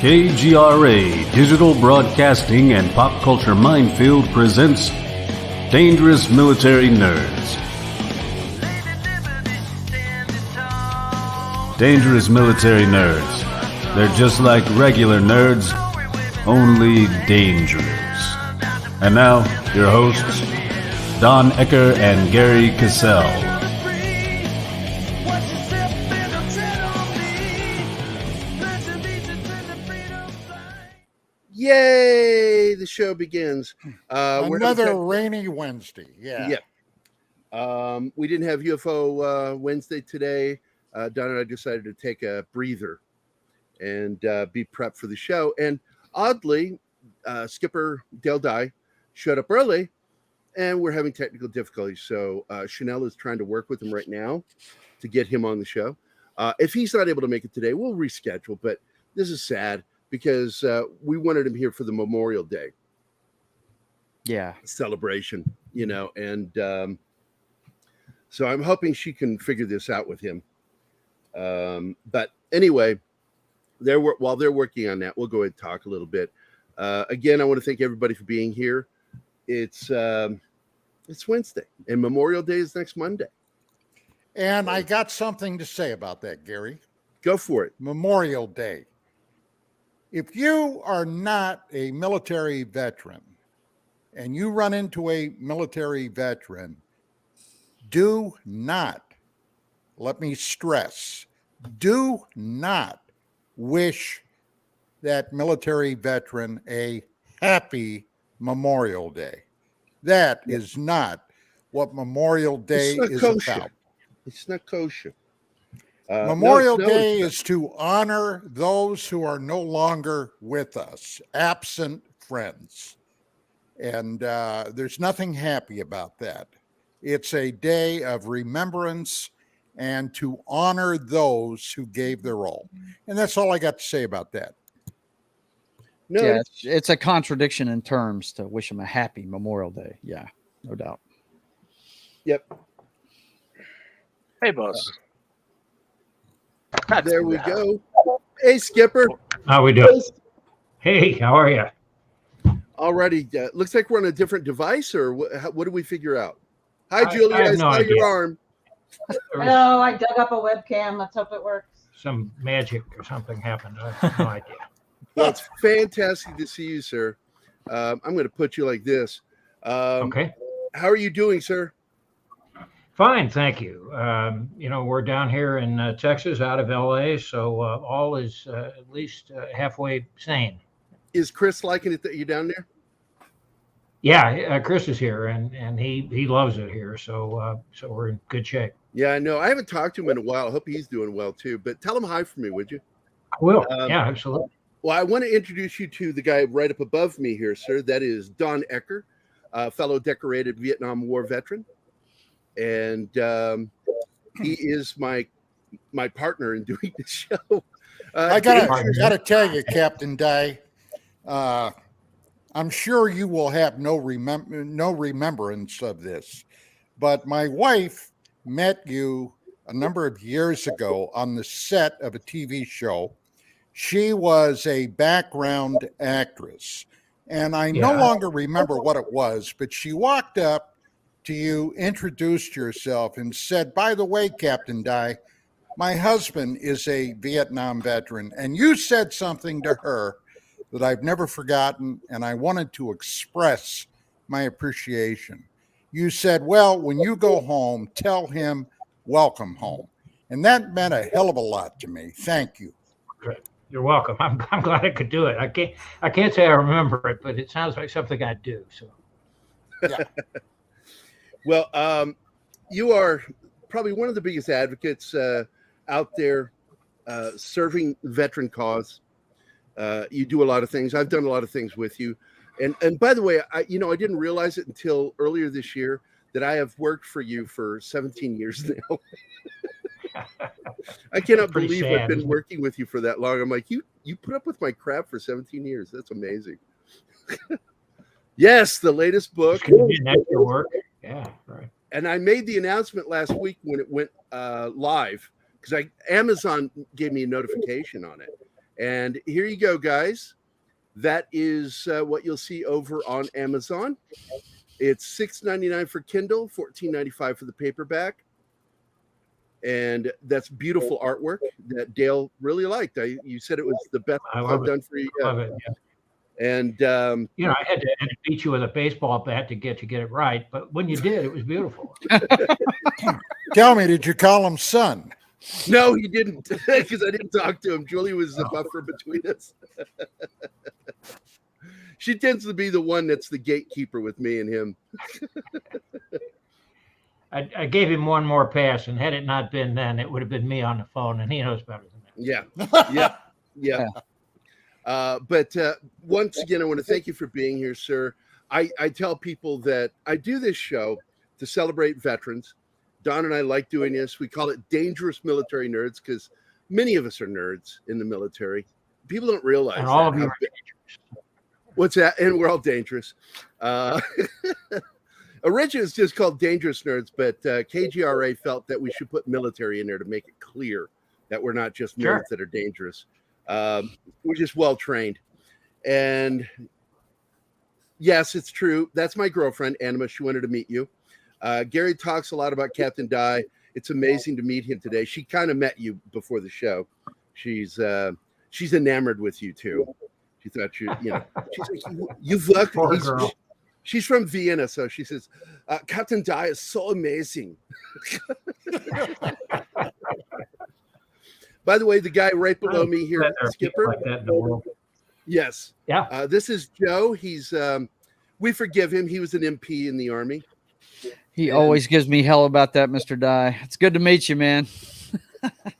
KGRA Digital Broadcasting and Pop Culture Minefield presents Dangerous Military Nerds. Dangerous Military Nerds. They're just like regular nerds, only dangerous. And now, your hosts, Don Ecker and Gary Cassell. Yay! The show begins. Another rainy Wednesday. Yeah. We didn't have UFO Wednesday today. Don and I decided to take a breather and be prepped for the show. And oddly, Skipper Dale Dye showed up early, and we're having technical difficulties. So Chanel is trying to work with him right now to get him on the show. If he's not able to make it today, we'll reschedule. But this is sad, because we wanted him here for the Memorial Day celebration, and so I'm hoping she can figure this out with him. But anyway, while they're working on that, we'll go ahead and talk a little bit. Again, I want to thank everybody for being here. It's Wednesday, and Memorial Day is next Monday. And I got something to say about that, Gary. Go for it. Memorial Day. If you are not a military veteran and you run into a military veteran, do not, let me stress, do not wish that military veteran a happy Memorial Day. That is not what Memorial Day is about. It's not kosher. Memorial Day is to honor those who are no longer with us, absent friends. And there's nothing happy about that. It's a day of remembrance and to honor those who gave their all. And that's all I got to say about that. No, yeah, it's a contradiction in terms to wish them a happy Memorial Day. Yeah, no doubt. Yep. Hey, boss. There we go. Hey, Skipper. How we doing? Hey, how are you? Alrighty. Looks like we're on a different device, or what do we figure out? Hi, Julie. I saw your arm. Hello, I dug up a webcam. Let's hope it works. Some magic or something happened. I have no idea. Well, it's fantastic to see you, sir. I'm going to put you like this. Okay. How are you doing, sir? Fine, thank you. We're down here in Texas, out of LA, so all is at least halfway sane. Is Chris liking it that you're down there? Yeah, Chris is here, and he loves it here, so we're in good shape. Yeah, I know. I haven't talked to him in a while. I hope he's doing well too. But tell him hi for me, would you? I will. Yeah, absolutely. Well, I want to introduce you to the guy right up above me here, sir. That is Don Ecker, a fellow decorated Vietnam War veteran. And he is my partner in doing the show. I gotta tell you, Captain Dye, I'm sure you will have no remembrance of this, but my wife met you a number of years ago on the set of a TV show. She was a background actress, and I no longer remember what it was, but she walked up to you, introduced yourself, and said, by the way, Captain Dye, my husband is a Vietnam veteran. And you said something to her that I've never forgotten, and I wanted to express my appreciation. You said, well, when you go home, tell him, welcome home. And that meant a hell of a lot to me. Thank you. Good. You're welcome. I'm glad I could do it. I can't say I remember it, but it sounds like something I do. So, yeah. Well, you are probably one of the biggest advocates out there serving veteran cause. You do a lot of things. I've done a lot of things with you. And by the way, I didn't realize it until earlier this year that I have worked for you for 17 years now. I cannot believe I've been working with you for that long. I'm like, you put up with my crap for 17 years. That's amazing. Yes, the latest book. Extra work. Yeah, right. And I made the announcement last week when it went live, because Amazon gave me a notification on it. And here you go, guys. That is what you'll see over on Amazon. It's $6.99 for Kindle, $14.95 for the paperback. And that's beautiful artwork that Dale really liked. You said it was the best I've done for you yet. Love it, yeah. And I had to beat you with a baseball bat to get it right, but when you did, it was beautiful. Tell me, did you call him son? No, he didn't, because I didn't talk to him. Julie was the buffer between us. She tends to be the one that's the gatekeeper with me and him. I gave him one more pass, and had it not been then, it would have been me on the phone, and he knows better than that. Yeah. But once again, I want to thank you for being here, sir. I tell people that I do this show to celebrate veterans. Don and I like doing this. We call it Dangerous Military Nerds because many of us are nerds in the military. People don't realize and all of you are dangerous. What's that? And we're all dangerous. Originally, it's just called Dangerous Nerds, but KGRA felt that we should put military in there to make it clear that we're not just nerds that are dangerous. We're just well trained. And yes, it's true. That's my girlfriend, Anima. She wanted to meet you. Gerry talks a lot about Captain Di. It's amazing to meet him today. She kind of met you before the show. She's enamored with you too. She thought she's like, you've looked. She's from Vienna, so she says, Captain Di is so amazing. By the way, the guy right below me here, Skipper. Like that in the world. Yes. Yeah. This is Joe. He's we forgive him. He was an MP in the Army. He always gives me hell about that, Mr. Di. It's good to meet you, man.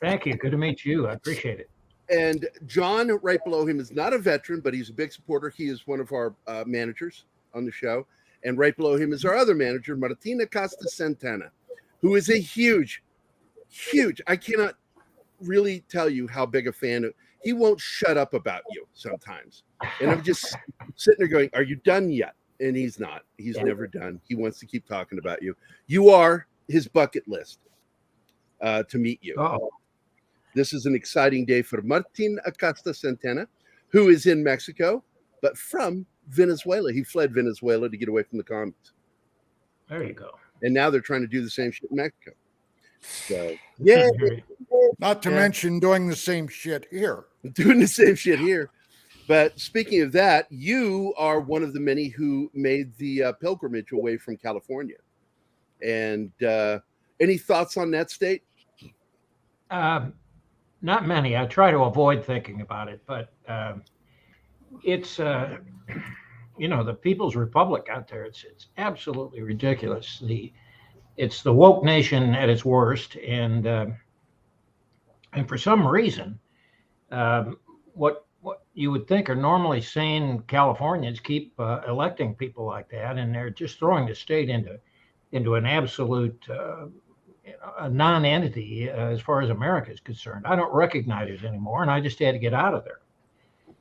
Thank you. Good to meet you. I appreciate it. And John, right below him, is not a veteran, but he's a big supporter. He is one of our managers on the show. And right below him is our other manager, Martina Costa Santana, who is a huge, I cannot really tell you how big a fan of. He won't shut up about you sometimes. And I'm just sitting there going, are you done yet? And he's not. He's never done. He wants to keep talking about you. You are his bucket list to meet you. Oh. This is an exciting day for Martin Acosta Santana, who is in Mexico, but from Venezuela. He fled Venezuela to get away from the commies. There you go. And now they're trying to do the same shit in Mexico. So, yeah. Not to mention doing the same shit here. Doing the same shit here. But speaking of that, you are one of the many who made the pilgrimage away from California. And any thoughts on that state? Not many. I try to avoid thinking about it, but it's the People's Republic out there. It's absolutely ridiculous. It's the woke nation at its worst, and for some reason, what you would think are normally sane Californians keep electing people like that, and they're just throwing the state into an absolute a non-entity as far as America is concerned. I don't recognize it anymore, and I just had to get out of there.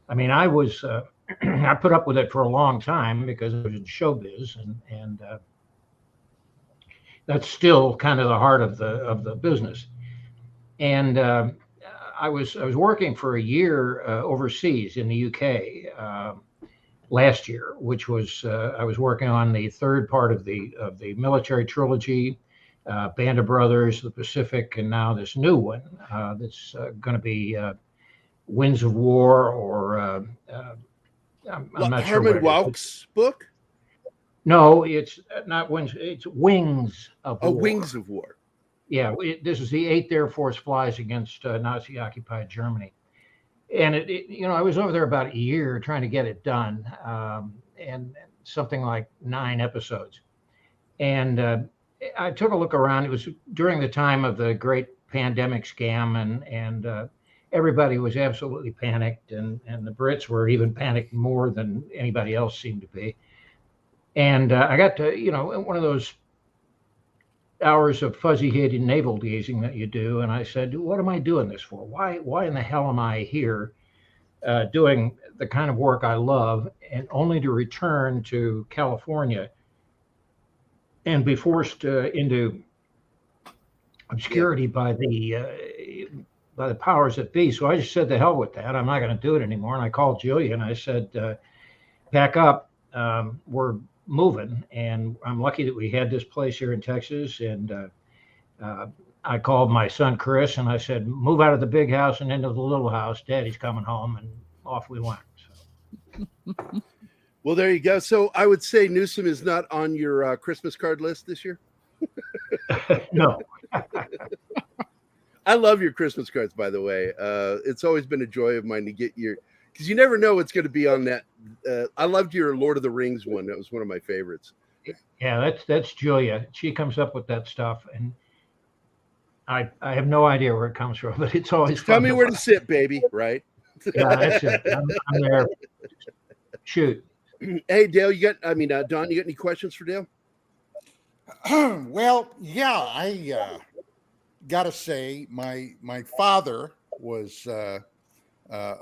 I mean, I was I put up with it for a long time because I was in showbiz, and that's still kind of the heart of the business. And I was working for a year overseas in the UK last year, which was I was working on the third part of the military trilogy, Band of Brothers, The Pacific, and now this new one that's going to be Winds of War, or I'm not sure. Herman Wouk's book? No, it's not Winds. It's Wings of War. Oh, Wings of War. Yeah, this is the 8th Air Force flies against Nazi-occupied Germany. And I was over there about a year trying to get it done, and something like 9 episodes. And I took a look around. It was during the time of the great pandemic scam, and everybody was absolutely panicked, and the Brits were even panicked more than anybody else seemed to be. And I got to, one of those hours of fuzzy-headed navel gazing that you do, and I said, what am I doing this for? Why in the hell am I here doing the kind of work I love, and only to return to California and be forced into obscurity by the by the powers that be. So I just said, the hell with that. I'm not going to do it anymore. And I called Julia and I said, pack up. We're moving. And I'm lucky that we had this place here in Texas. And I called my son, Chris, and I said, move out of the big house and into the little house. Daddy's coming home. And off we went. So. Well, there you go. So I would say Newsom is not on your Christmas card list this year. No. I love your Christmas cards, by the way. It's always been a joy of mine to get your, because you never know what's going to be on that. I loved your Lord of the Rings one. That was one of my favorites. Yeah, that's Julia. She comes up with that stuff, and I have no idea where it comes from, but it's always Just tell me where to sit, baby. Right? Yeah, that's it. I'm there. Shoot. Hey, Dale, Don, you got any questions for Dale? Well, yeah, I gotta say, my father was a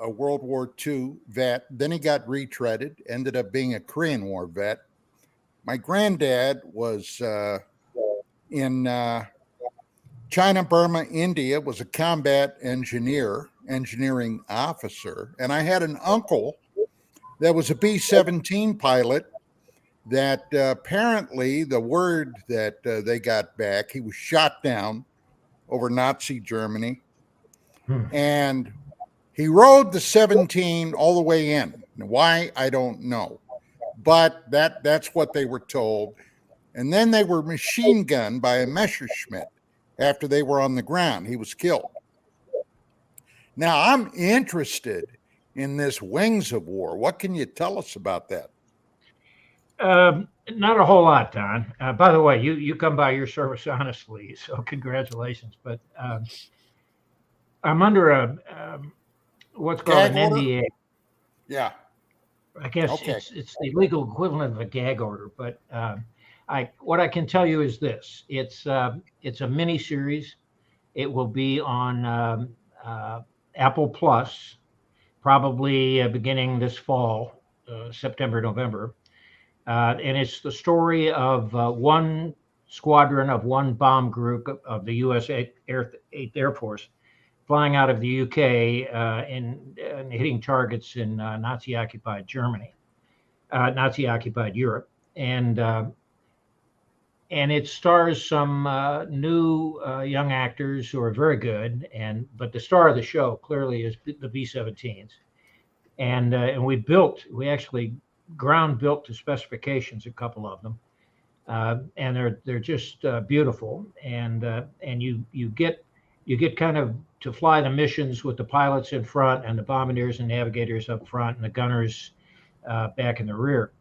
World War II vet. Then he got retreaded, ended up being a Korean War vet. My granddad was in China, Burma, India, was a combat engineering officer. And I had an uncle that was a B-17 pilot that apparently the word that they got back, he was shot down over Nazi Germany. And he rode the 17 all the way in. Why, I don't know. But that's what they were told. And then they were machine gunned by a Messerschmitt after they were on the ground. He was killed. Now, I'm interested in this Wings of War. What can you tell us about that? Not a whole lot, Don. By the way, you come by your service honestly, so congratulations. But I'm under a what's called an NDA. Yeah. I guess Okay. it's the legal equivalent of a gag order. But what I can tell you is this: it's a mini series. It will be on Apple Plus, probably beginning this fall, September, November. And it's the story of one squadron of one bomb group of the U.S. 8th Air Force flying out of the UK and hitting targets in Nazi-occupied Germany, Nazi-occupied Europe. And it stars some new young actors who are very good. But the star of the show clearly is the B-17s. And we actually ground built to specifications, a couple of them, and they're just beautiful. And you get kind of to fly the missions with the pilots in front and the bombardiers and navigators up front and the gunners back in the rear.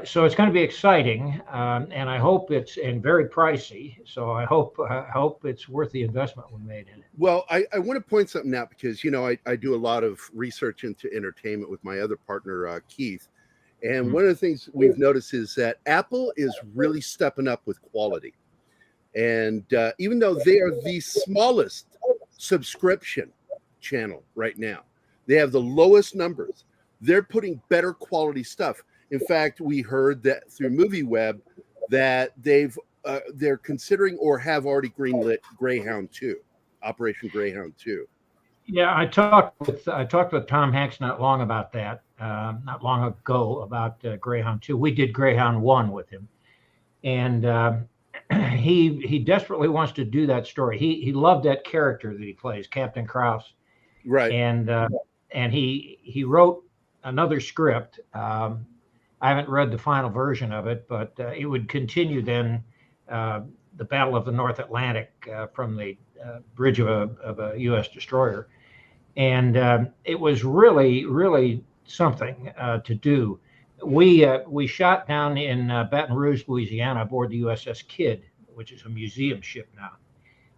So it's going to be exciting, and I hope it's very pricey. So I hope it's worth the investment we made in it. Well, I want to point something out because I do a lot of research into entertainment with my other partner Keith. And one of the things we've noticed is that Apple is really stepping up with quality. And even though they are the smallest subscription channel right now, they have the lowest numbers. They're putting better quality stuff. In fact, we heard that through MovieWeb that they're considering or have already greenlit Greyhound II, Operation Greyhound II. Yeah, I talked with Tom Hanks not long ago about Greyhound 2. We did Greyhound 1 with him, and he desperately wants to do that story. He loved that character that he plays, Captain Krause, right? And he wrote another script. I haven't read the final version of it, but it would continue then the Battle of the North Atlantic from the bridge of a U.S. destroyer. And it was really, really something to do. We shot down in Baton Rouge, Louisiana, aboard the USS Kidd, which is a museum ship now.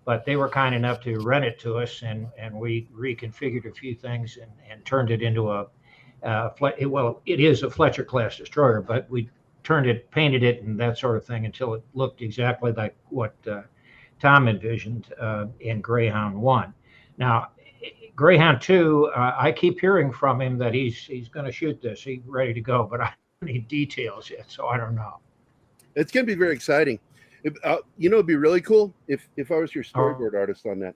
But they were kind enough to rent it to us, and we reconfigured a few things and turned it into it is a Fletcher class destroyer, but we painted it and that sort of thing until it looked exactly like what Tom envisioned in Greyhound 1. Now, Greyhound 2, I keep hearing from him that he's going to shoot this. He's ready to go, but I don't need details yet, so I don't know. It's going to be very exciting. It'd be really cool if I was your storyboard artist on that.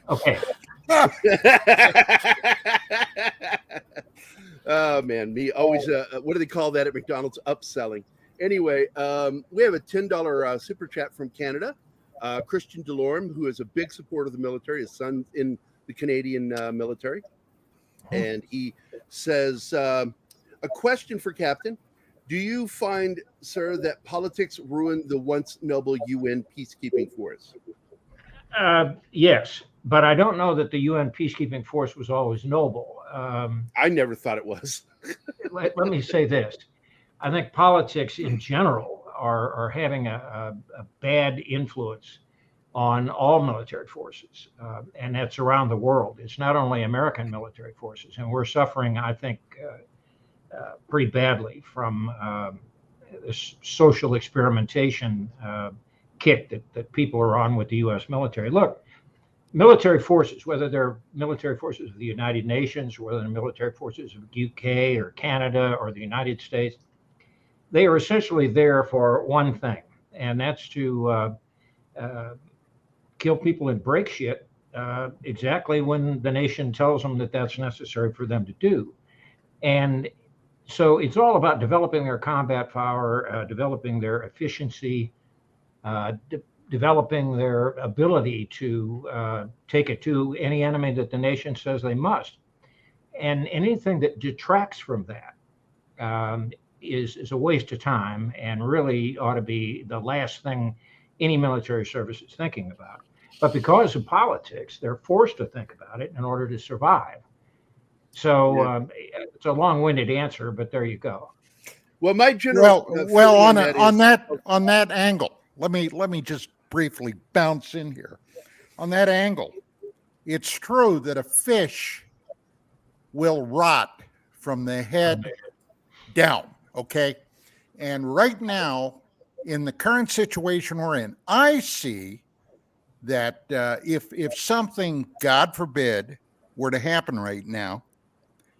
Okay. Oh man, me always. What do they call that at McDonald's? Upselling. Anyway, we have a $10 super chat from Canada. Christian Delorme, who is a big supporter of the military, his son's in the Canadian military, and he says, "A question for Captain: do you find, sir, that politics ruined the once noble UN peacekeeping force?" Yes, but I don't know that the UN peacekeeping force was always noble. I never thought it was. let me say this. I think politics in general are having a bad influence on all military forces, and that's around the world. It's not only American military forces, and we're suffering, I think, pretty badly from this social experimentation kick that people are on with the U.S. military. Look, military forces, whether they're military forces of the United Nations, or whether they're military forces of UK or Canada or the United States, they are essentially there for one thing, and that's to kill people and break shit exactly when the nation tells them that that's necessary for them to do. And so it's all about developing their combat power, developing their efficiency, developing their ability to take it to any enemy that the nation says they must. And anything that detracts from that is a waste of time and really ought to be the last thing any military service is thinking about. But because of politics, they're forced to think about it in order to survive. So it's a long-winded answer, but there you go. Well, my general on that angle, let me just briefly bounce in here. On that angle, it's true that a fish will rot from the head down, okay? And right now, in the current situation we're in, I see that if something, God forbid, were to happen right now,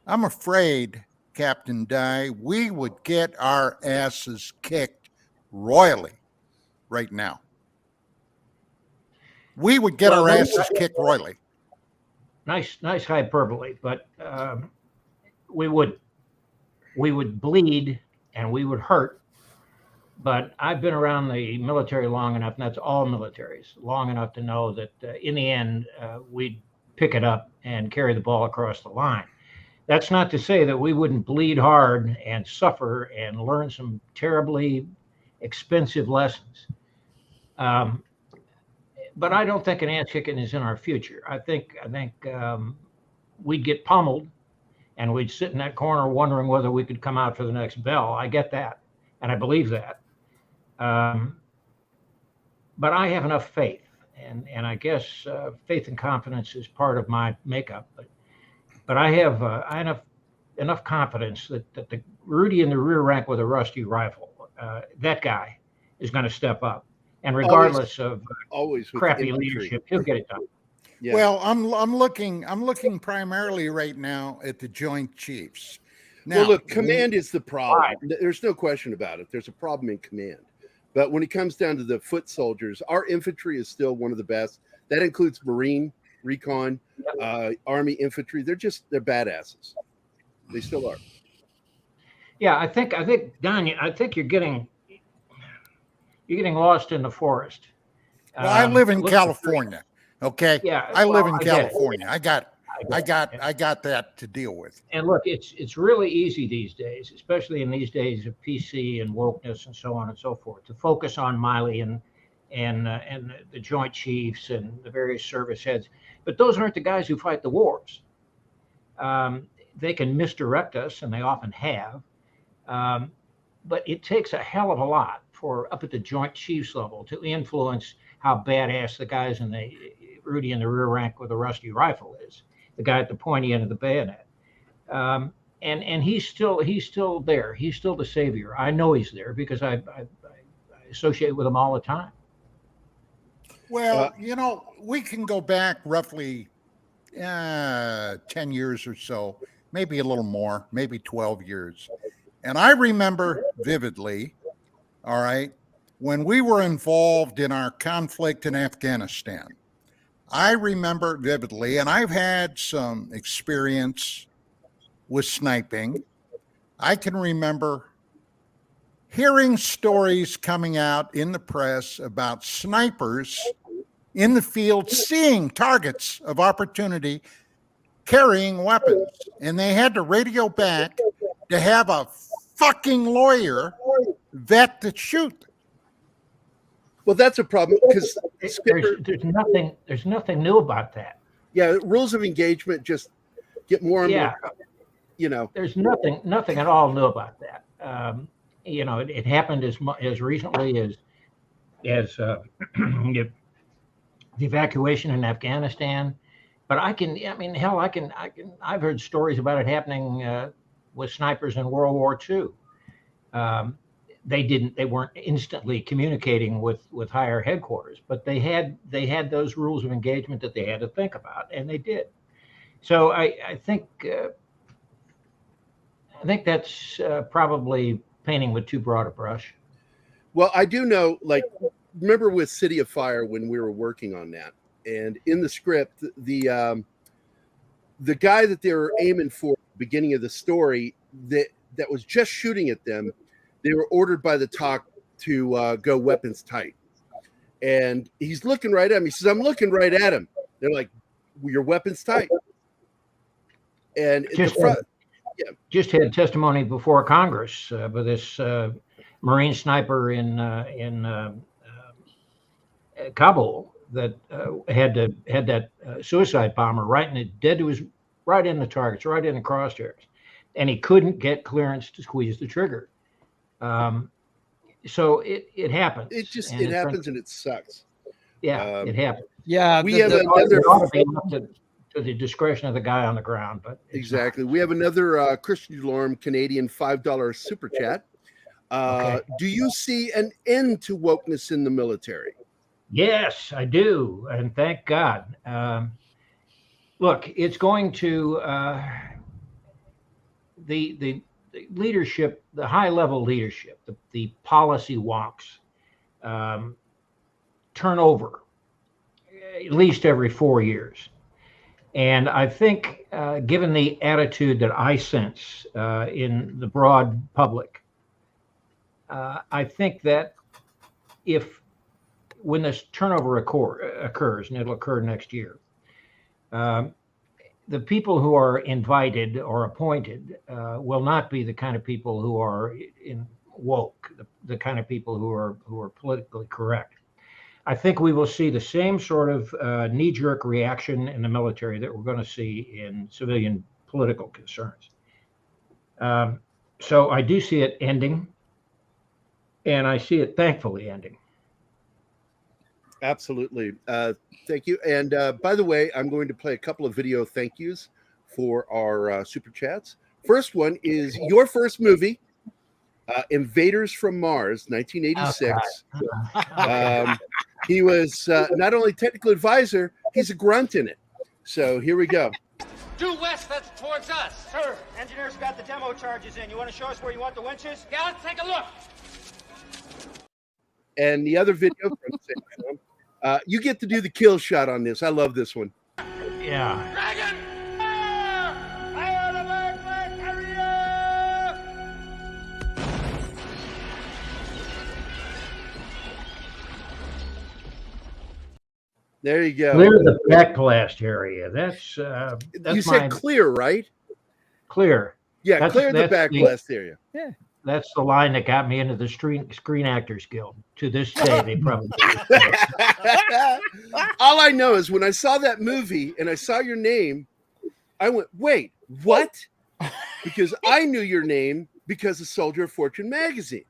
I'm afraid, Captain Dye, we would get our asses kicked royally right now. We would get our asses kicked royally. Nice hyperbole, but we would bleed and we would hurt. But I've been around the military long enough, and that's all militaries, long enough to know that in the end, we'd pick it up and carry the ball across the line. That's not to say that we wouldn't bleed hard and suffer and learn some terribly expensive lessons. But I don't think an ass kicking is in our future. I think we'd get pummeled, and we'd sit in that corner wondering whether we could come out for the next bell. I get that, and I believe that. But I have enough faith, and I guess faith and confidence is part of my makeup. But I have enough confidence that the Rudy in the rear rank with a rusty rifle, that guy is going to step up, and regardless of crappy leadership, he'll get it done. Yeah. Well, I'm looking primarily right now at the Joint Chiefs. Now, well, look, command is the problem. There's no question about it. There's a problem in command. But when it comes down to the foot soldiers, our infantry is still one of the best. That includes Marine, Recon, Army infantry. They're badasses. They still are. Yeah, I think Don, I think you're getting lost in the forest. Well, I live in California. Okay. Yeah, I live in California. I got that to deal with. And look, it's really easy these days, especially in these days of PC and wokeness and so on and so forth, to focus on Miley and the Joint Chiefs and the various service heads. But those aren't the guys who fight the wars. They can misdirect us, and they often have. But it takes a hell of a lot for up at the Joint Chiefs level to influence how badass the guys in the Rudy in the rear rank with a rusty rifle is, the guy at the pointy end of the bayonet. And he's still there. He's still the savior. I know he's there because I associate with him all the time. Well, we can go back roughly 10 years or so, maybe a little more, maybe 12 years. And I remember vividly, all right, when we were involved in our conflict in Afghanistan. I remember vividly, and I've had some experience with sniping. I can remember hearing stories coming out in the press about snipers in the field seeing targets of opportunity carrying weapons, and they had to radio back to have a fucking lawyer vet the shoot. Well, that's a problem because there's nothing new about that. Yeah, rules of engagement just get more and more. You know, there's nothing at all new about that. You know, it happened as recently as the evacuation in Afghanistan. But I've heard stories about it happening with snipers in World War II. They weren't instantly communicating with higher headquarters, but they had those rules of engagement that they had to think about, and they did. So I think that's probably painting with too broad a brush. Well, I do know, like, remember with City of Fire when we were working on that, and in the script, the guy that they were aiming for at the beginning of the story that was just shooting at them, they were ordered by the TOC to go weapons tight. And he's looking right at me. He says, "I'm looking right at him." They're like, well, "Your weapons tight." And just had testimony before Congress with this Marine sniper in Kabul that had that suicide bomber right in the targets, right in the crosshairs, and he couldn't get clearance to squeeze the trigger. So it happens. It happens, and it sucks. Yeah, it happens. Yeah, we have another. To the discretion of the guy on the ground, but exactly. We have another Christian Delorme Canadian $5 super chat. Okay. Do you see an end to wokeness in the military? Yes, I do, and thank God. Look, it's going to the leadership, the high level leadership, the policy wonks turn over at least every 4 years. And I think, given the attitude that I sense in the broad public, I think that when this turnover occurs, and it'll occur next year, the people who are invited or appointed will not be the kind of people who are woke, the kind of people who are politically correct. I think we will see the same sort of knee-jerk reaction in the military that we're going to see in civilian political concerns. So I do see it ending, and I see it thankfully ending. Absolutely. Thank you. And by the way, I'm going to play a couple of video thank yous for our super chats. First one is your first movie, Invaders from Mars, 1986. He was not only technical advisor, he's a grunt in it. So here we go. Due west, that's towards us. Sir, engineers got the demo charges in. You want to show us where you want the winches? Yeah, let's take a look. And the other video from Sam, you get to do the kill shot on this. I love this one. Yeah. Dragon! There you go. Clear the backblast area. That's you said clear, right? Clear. Yeah, clear the backblast area. Yeah. That's the line that got me into the Screen Actors Guild. To this day, they probably. All I know is when I saw that movie and I saw your name, I went, "Wait, what?" Because I knew your name because of Soldier of Fortune magazine.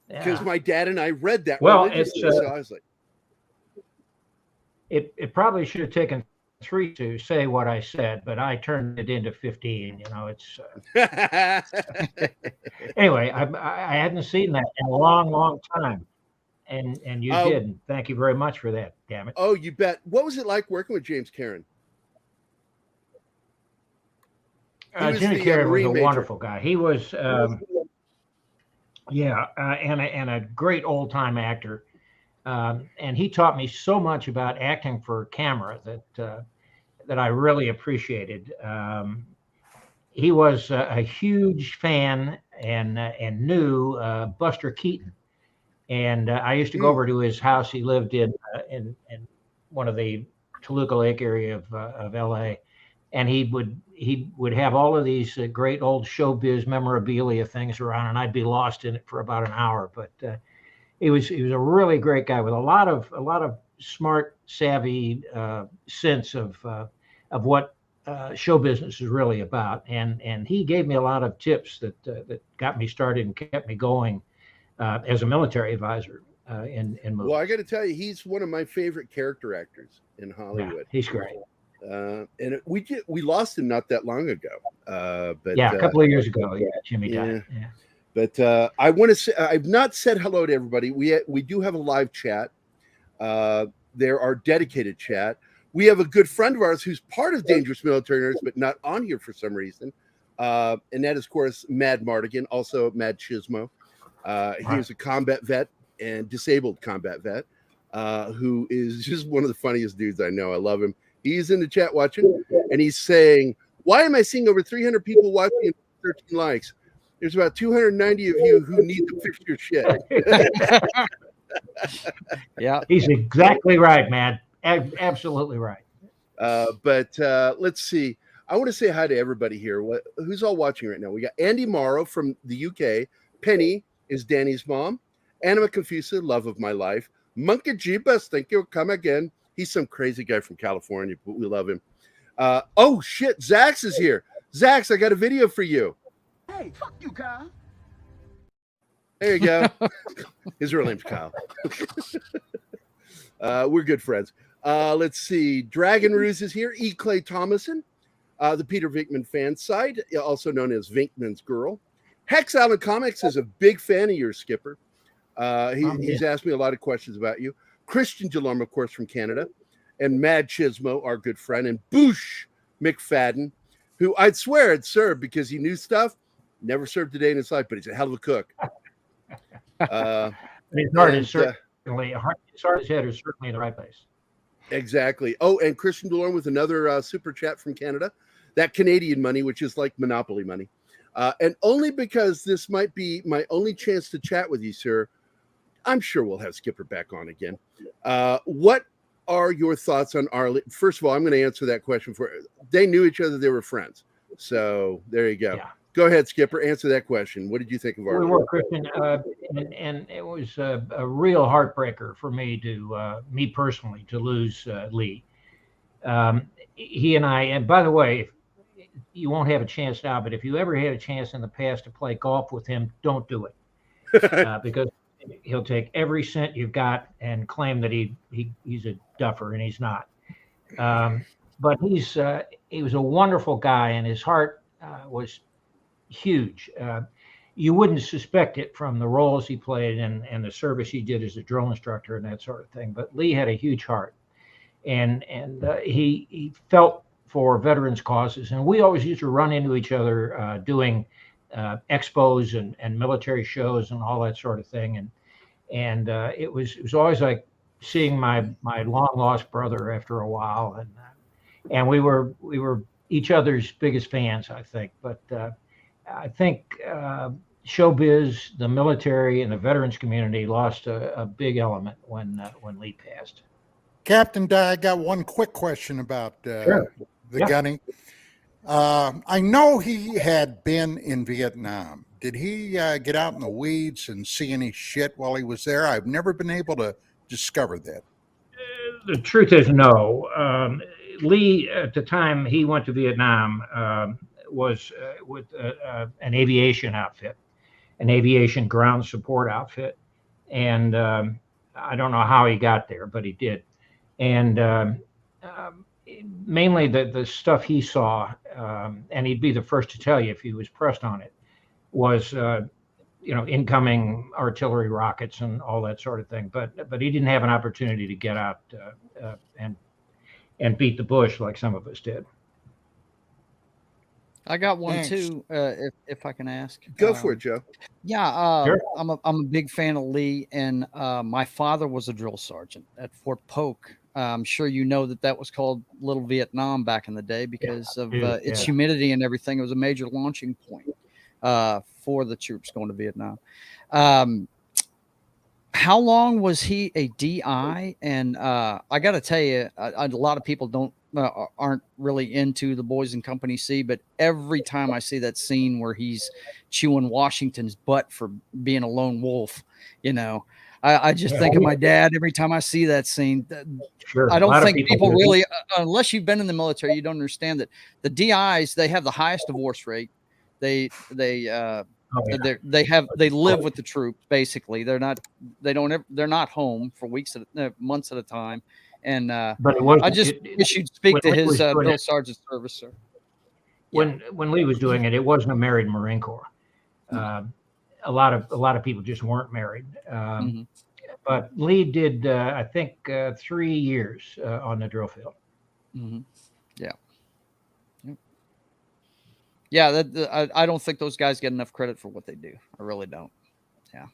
Because my dad and I read that. Well, so I was like, it probably should have taken 3 to say what I said, but I turned it into 15. You know, it's anyway. I hadn't seen that in a long time, and you did. And thank you very much for that. Damn it. Oh, you bet. What was it like working with James Caron? Jimmy Caron was a wonderful guy. He was Yeah, and a great old time actor. And he taught me so much about acting for camera that I really appreciated. He was a huge fan and knew Buster Keaton. And I used to go over to his house. He lived in one of the Toluca Lake area of L.A. And he would have all of these great old showbiz memorabilia things around, and I'd be lost in it for about an hour. But he was a really great guy with a lot of smart, savvy sense of what show business is really about, and he gave me a lot of tips that got me started and kept me going as a military advisor in movies. Well, I got to tell you, he's one of my favorite character actors in Hollywood. Yeah, he's great. And we lost him not that long ago. But yeah, a couple of years ago. Yeah, Jimmy died. Yeah. But I want to say I've not said hello to everybody. We do have a live chat. There are dedicated chat. We have a good friend of ours who's part of Dangerous Military Nerds, but not on here for some reason. And that is, of course, Mad Mardigan, also Mad Chismo. He was a combat vet and disabled combat vet who is just one of the funniest dudes I know. I love him. He's in the chat watching, and he's saying, "Why am I seeing over 300 people watching and 13 likes? There's about 290 of you who need to fix your shit." Yeah, he's exactly right, man. Absolutely right. But let's see. I want to say hi to everybody here. Who's all watching right now? We got Andy Morrow from the UK. Penny is Danny's mom. Anima Confusa, love of my life. Monkey Jeebus, thank you. Come again. He's some crazy guy from California, but we love him. Oh, shit. Zax is here. Zax, I got a video for you. Hey, fuck you, Kyle. There you go. His real name's Kyle. We're good friends. Let's see. Dragon Ruse is here. E. Clay Thomason, the Peter Venkman fan side, also known as Venkman's Girl. Hex Allen Comics is a big fan of yours, Skipper. He's asked me a lot of questions about you. Christian Delorme, of course, from Canada. And Mad Chismo, our good friend. And Boosh McFadden, who I'd swear had served because he knew stuff. Never served a day in his life, but he's a hell of a cook. His heart is certainly, his head is certainly in the right place. Exactly. Oh, and Christian Delorme with another super chat from Canada. That Canadian money, which is like Monopoly money. And only because this might be my only chance to chat with you, sir, I'm sure we'll have Skipper back on again. What are your thoughts on Arlie? First of all, I'm going to answer that question for they knew each other. They were friends. So there you go. Yeah. Go ahead, Skipper. Answer that question. What did you think of Arlie? We were, Christian, and it was a real heartbreaker for me me personally, to lose Lee. He and I, and by the way, you won't have a chance now, but if you ever had a chance in the past to play golf with him, don't do it because he'll take every cent you've got and claim that he's a duffer, and he's not. But he was a wonderful guy, and his heart was huge. You wouldn't suspect it from the roles he played and the service he did as a drill instructor and that sort of thing. But Lee had a huge heart, and he felt for veterans causes, and we always used to run into each other doing expos and military shows and all that sort of thing. And it was always like seeing my long lost brother after a while, and we were each other's biggest fans, I think. But I think showbiz, the military, and the veterans community lost a big element when Lee passed. Captain, I got one quick question about Sure. the gunny. I know he had been in Vietnam. Did he get out in the weeds and see any shit while he was there? I've never been able to discover that. The truth is no. Lee, at the time he went to Vietnam, was with an aviation outfit, an aviation ground support outfit. And I don't know how he got there, but he did. And mainly the stuff he saw, and he'd be the first to tell you if he was pressed on it, was incoming artillery rockets and all that sort of thing. But he didn't have an opportunity to get out and beat the bush like some of us did. I got one Thanks. too, if I can ask. Go for it, Joe. Yeah, Sure. I'm a big fan of Lee, and my father was a drill sergeant at Fort Polk. I'm sure you know that was called Little Vietnam back in the day because of its humidity and everything. It was a major launching point for the troops going to Vietnam. How long was he a DI? And I got to tell you, a lot of people aren't really into The Boys in Company C, but every time I see that scene where he's chewing Washington's butt for being a lone wolf, I just think of my dad every time I see that scene. Sure. I don't think people really, unless you've been in the military, you don't understand that the DIs, they have the highest divorce rate. They live with the troops. Basically, they're not home for months at a time. And but I just wish you'd speak to his drill sergeant service, sir. When Lee was doing it, it wasn't a married Marine Corps. A lot of people just weren't married. But Lee did, I think, 3 years on the drill field. Mm-hmm. Yeah. Yeah, I don't think those guys get enough credit for what they do. I really don't. Yeah.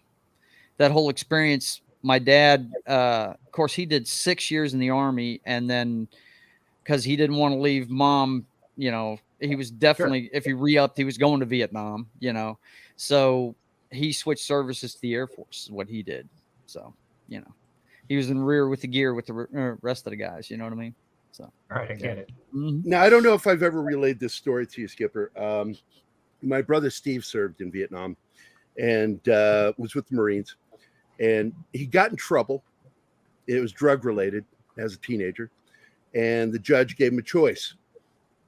That whole experience, my dad, of course, he did 6 years in the Army, and then because he didn't want to leave mom, he was definitely, if he re-upped, he was going to Vietnam, So he switched services to the Air Force is what he did. So, he was in rear with the gear with the rest of the guys. You know what I mean? So, all right, I get it. Mm-hmm. Now, I don't know if I've ever relayed this story to you, Skipper. My brother Steve served in Vietnam and was with the Marines, and he got in trouble. It was drug related as a teenager, and the judge gave him a choice.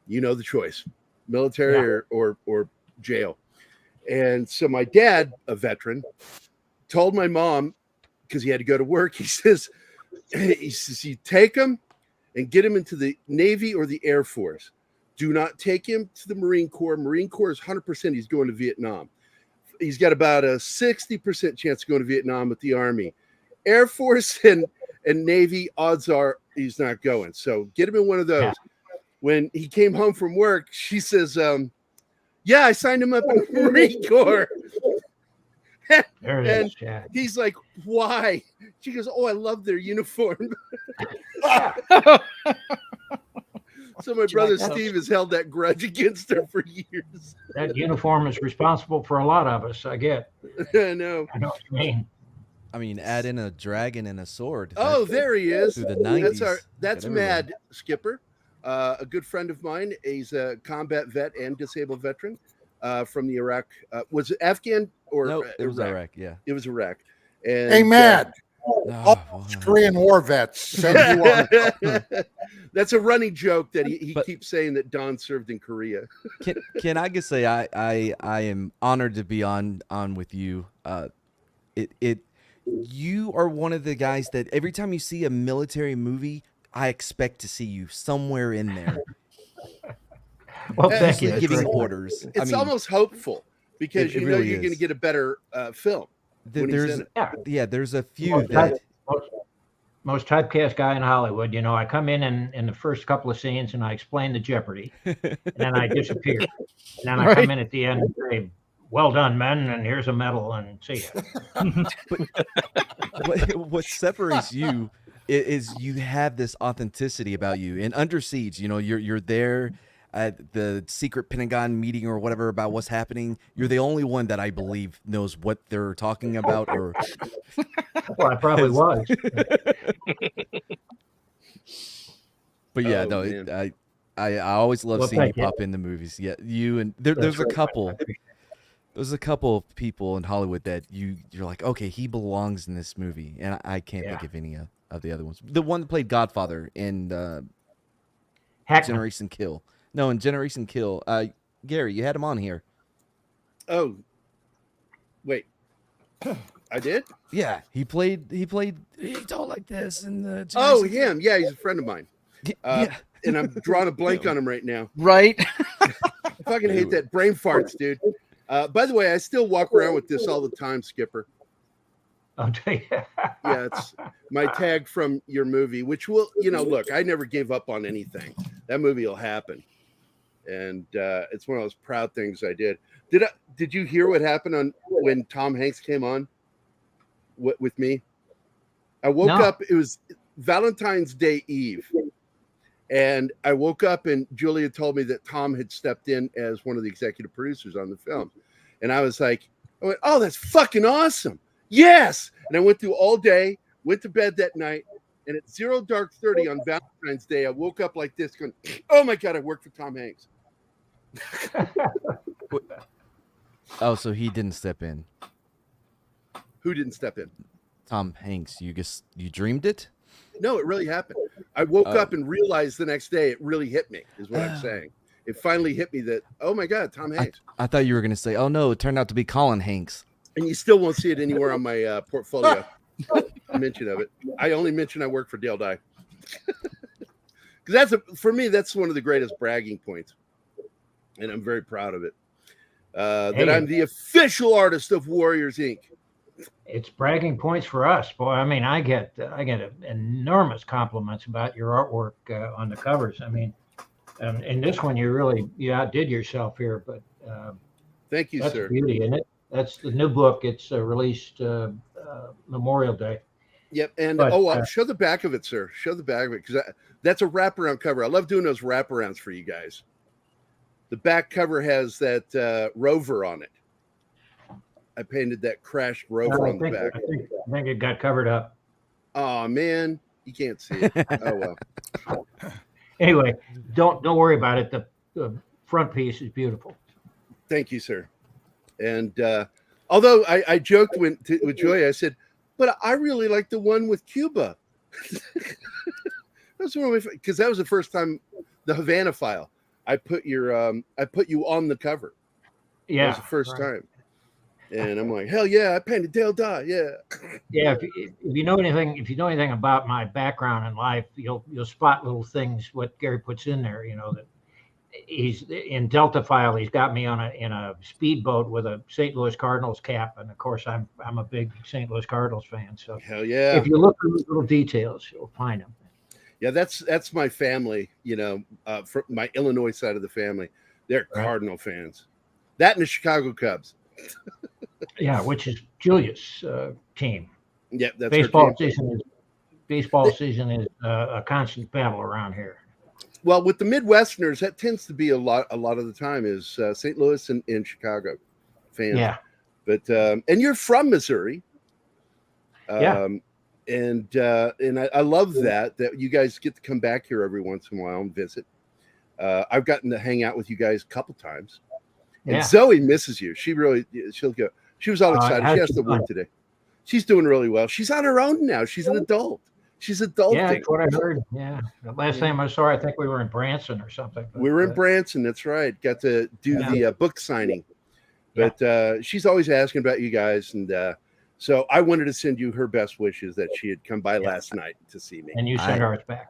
You know the choice: military or jail. And so my dad, a veteran, told my mom, because he had to go to work, he says, you take him and get him into the Navy or the Air Force. Do not take him to the Marine Corps. Marine Corps is 100% he's going to Vietnam. He's got about a 60% chance of going to Vietnam with the Army. Air Force and Navy, odds are he's not going. So get him in one of those. When he came home from work, she says, yeah, I signed him up in the Marine Corps. And he's like, why? She goes, oh, I love their uniform. So my brother Steve has held that grudge against her for years. That uniform is responsible for a lot of us, I get. I know what you mean. I mean, add in a dragon and a sword. Oh, there he is. Through the 90s. That's Mad Skipper, a good friend of mine. He's a combat vet and disabled veteran from the Iraq. Was it Afghan or no? It was Iraq. Yeah, it was Iraq. And, hey, Mad. All Korean war vets send you on. That's a running joke that he keeps saying that Don served in Korea. Can I just say I am honored to be on with you. You are one of the guys that every time you see a military movie, I expect to see you somewhere in there. Well, thank you. Giving orders. It's almost hopeful because you know really you're going to get a better film. There's a few most typecast guy in Hollywood. I come in the first couple of scenes and I explain the Jeopardy, and then I disappear, and then I come in at the end and say, "Well done, men, and here's a medal, and see ya." What separates you is you have this authenticity about you. In Under Siege, you're there at the secret Pentagon meeting or whatever about what's happening. You're the only one that I believe knows what they're talking about. Or well, I probably was. But yeah, I always love seeing you pop in the movies. Yeah, you and there's a couple. There's a couple of people in Hollywood that you're like, okay, he belongs in this movie, and I can't think of any of the other ones. The one that played Godfather in Generation Kill. No, in Generation Kill. Gerry, you had him on here. Oh, wait, I did? Yeah, he talked like this in the. Oh, him? Yeah, he's a friend of mine. And I'm drawing a blank on him right now. Right. I fucking hate that brain farts, dude. By the way, I still walk around with this all the time, Skipper. Okay. Yeah, it's my tag from your movie, which will, look, I never gave up on anything. That movie will happen. and it's one of those proud things I did. Did you hear what happened when Tom Hanks came on with me? I woke up. It was Valentine's Day Eve, and I woke up and Julia told me that Tom had stepped in as one of the executive producers on the film, and I was like, "Oh, that's fucking awesome! Yes!" And I went through all day, went to bed that night, and at 0:30 on Valentine's Day, I woke up like this, going, "Oh my god, I worked for Tom Hanks." Oh, so he didn't step in. Who didn't step in? Tom Hanks. You dreamed it? No, it really happened. I woke up and realized the next day it really hit me, is what I'm saying. It finally hit me that, oh my God, Tom Hanks. I thought you were going to say, oh no, it turned out to be Colin Hanks. And you still won't see it anywhere on my portfolio. Mention of it. I only mention I work for Dale Dye. Because for me, that's one of the greatest bragging points. And I'm very proud of it. That I'm the official artist of Warriors Inc. It's bragging points for us, boy. I mean, I get enormous compliments about your artwork on the covers. I mean, in this one, you outdid yourself here. But thank you, that's sir. Beauty, isn't it? That's the new book. It's released Memorial Day. Yep, and show the back of it, sir. Show the back of it, because that's a wraparound cover. I love doing those wraparounds for you guys. The back cover has that rover on it. I painted that crashed rover on the back. I think it got covered up. Oh man, you can't see it. Oh well. Anyway, don't worry about it. The front piece is beautiful. Thank you, sir. And although I joked with Joy, I said, but I really like the one with Cuba. That's one of my, because that was the first time, the Havana file. I put you on the cover. Yeah, it was the first time. And I'm like, hell yeah, I painted Dale Dye. Yeah. Yeah. If you know anything about my background in life, you'll spot little things what Gerry puts in there. You know that he's in Delta file. He's got me in a speedboat with a St. Louis Cardinals cap, and of course I'm a big St. Louis Cardinals fan. So hell yeah. If you look for those little details, you'll find them. Yeah, that's my family. You know, from my Illinois side of the family, they're right. Cardinal fans. That and the Chicago Cubs. Yeah, which is Julia's team. Yeah, that's baseball season. Baseball season is a constant battle around here. Well, with the Midwesterners, that tends to be a lot of the time is St. Louis and Chicago fans. Yeah, but and you're from Missouri. Yeah, and I love that you guys get to come back here every once in a while and visit. I've gotten to hang out with you guys a couple times. And Zoe misses you. She'll go. She was all excited. She has to work today. She's doing really well. She's on her own now. She's an adult. She's adulting. Yeah, that's what I heard. Yeah. The last time I saw her, I think we were in Branson or something. But, we were in Branson. That's right. Got to do the book signing. But she's always asking about you guys. And so I wanted to send you her best wishes that she had come by last night to see me. And you sent ours back.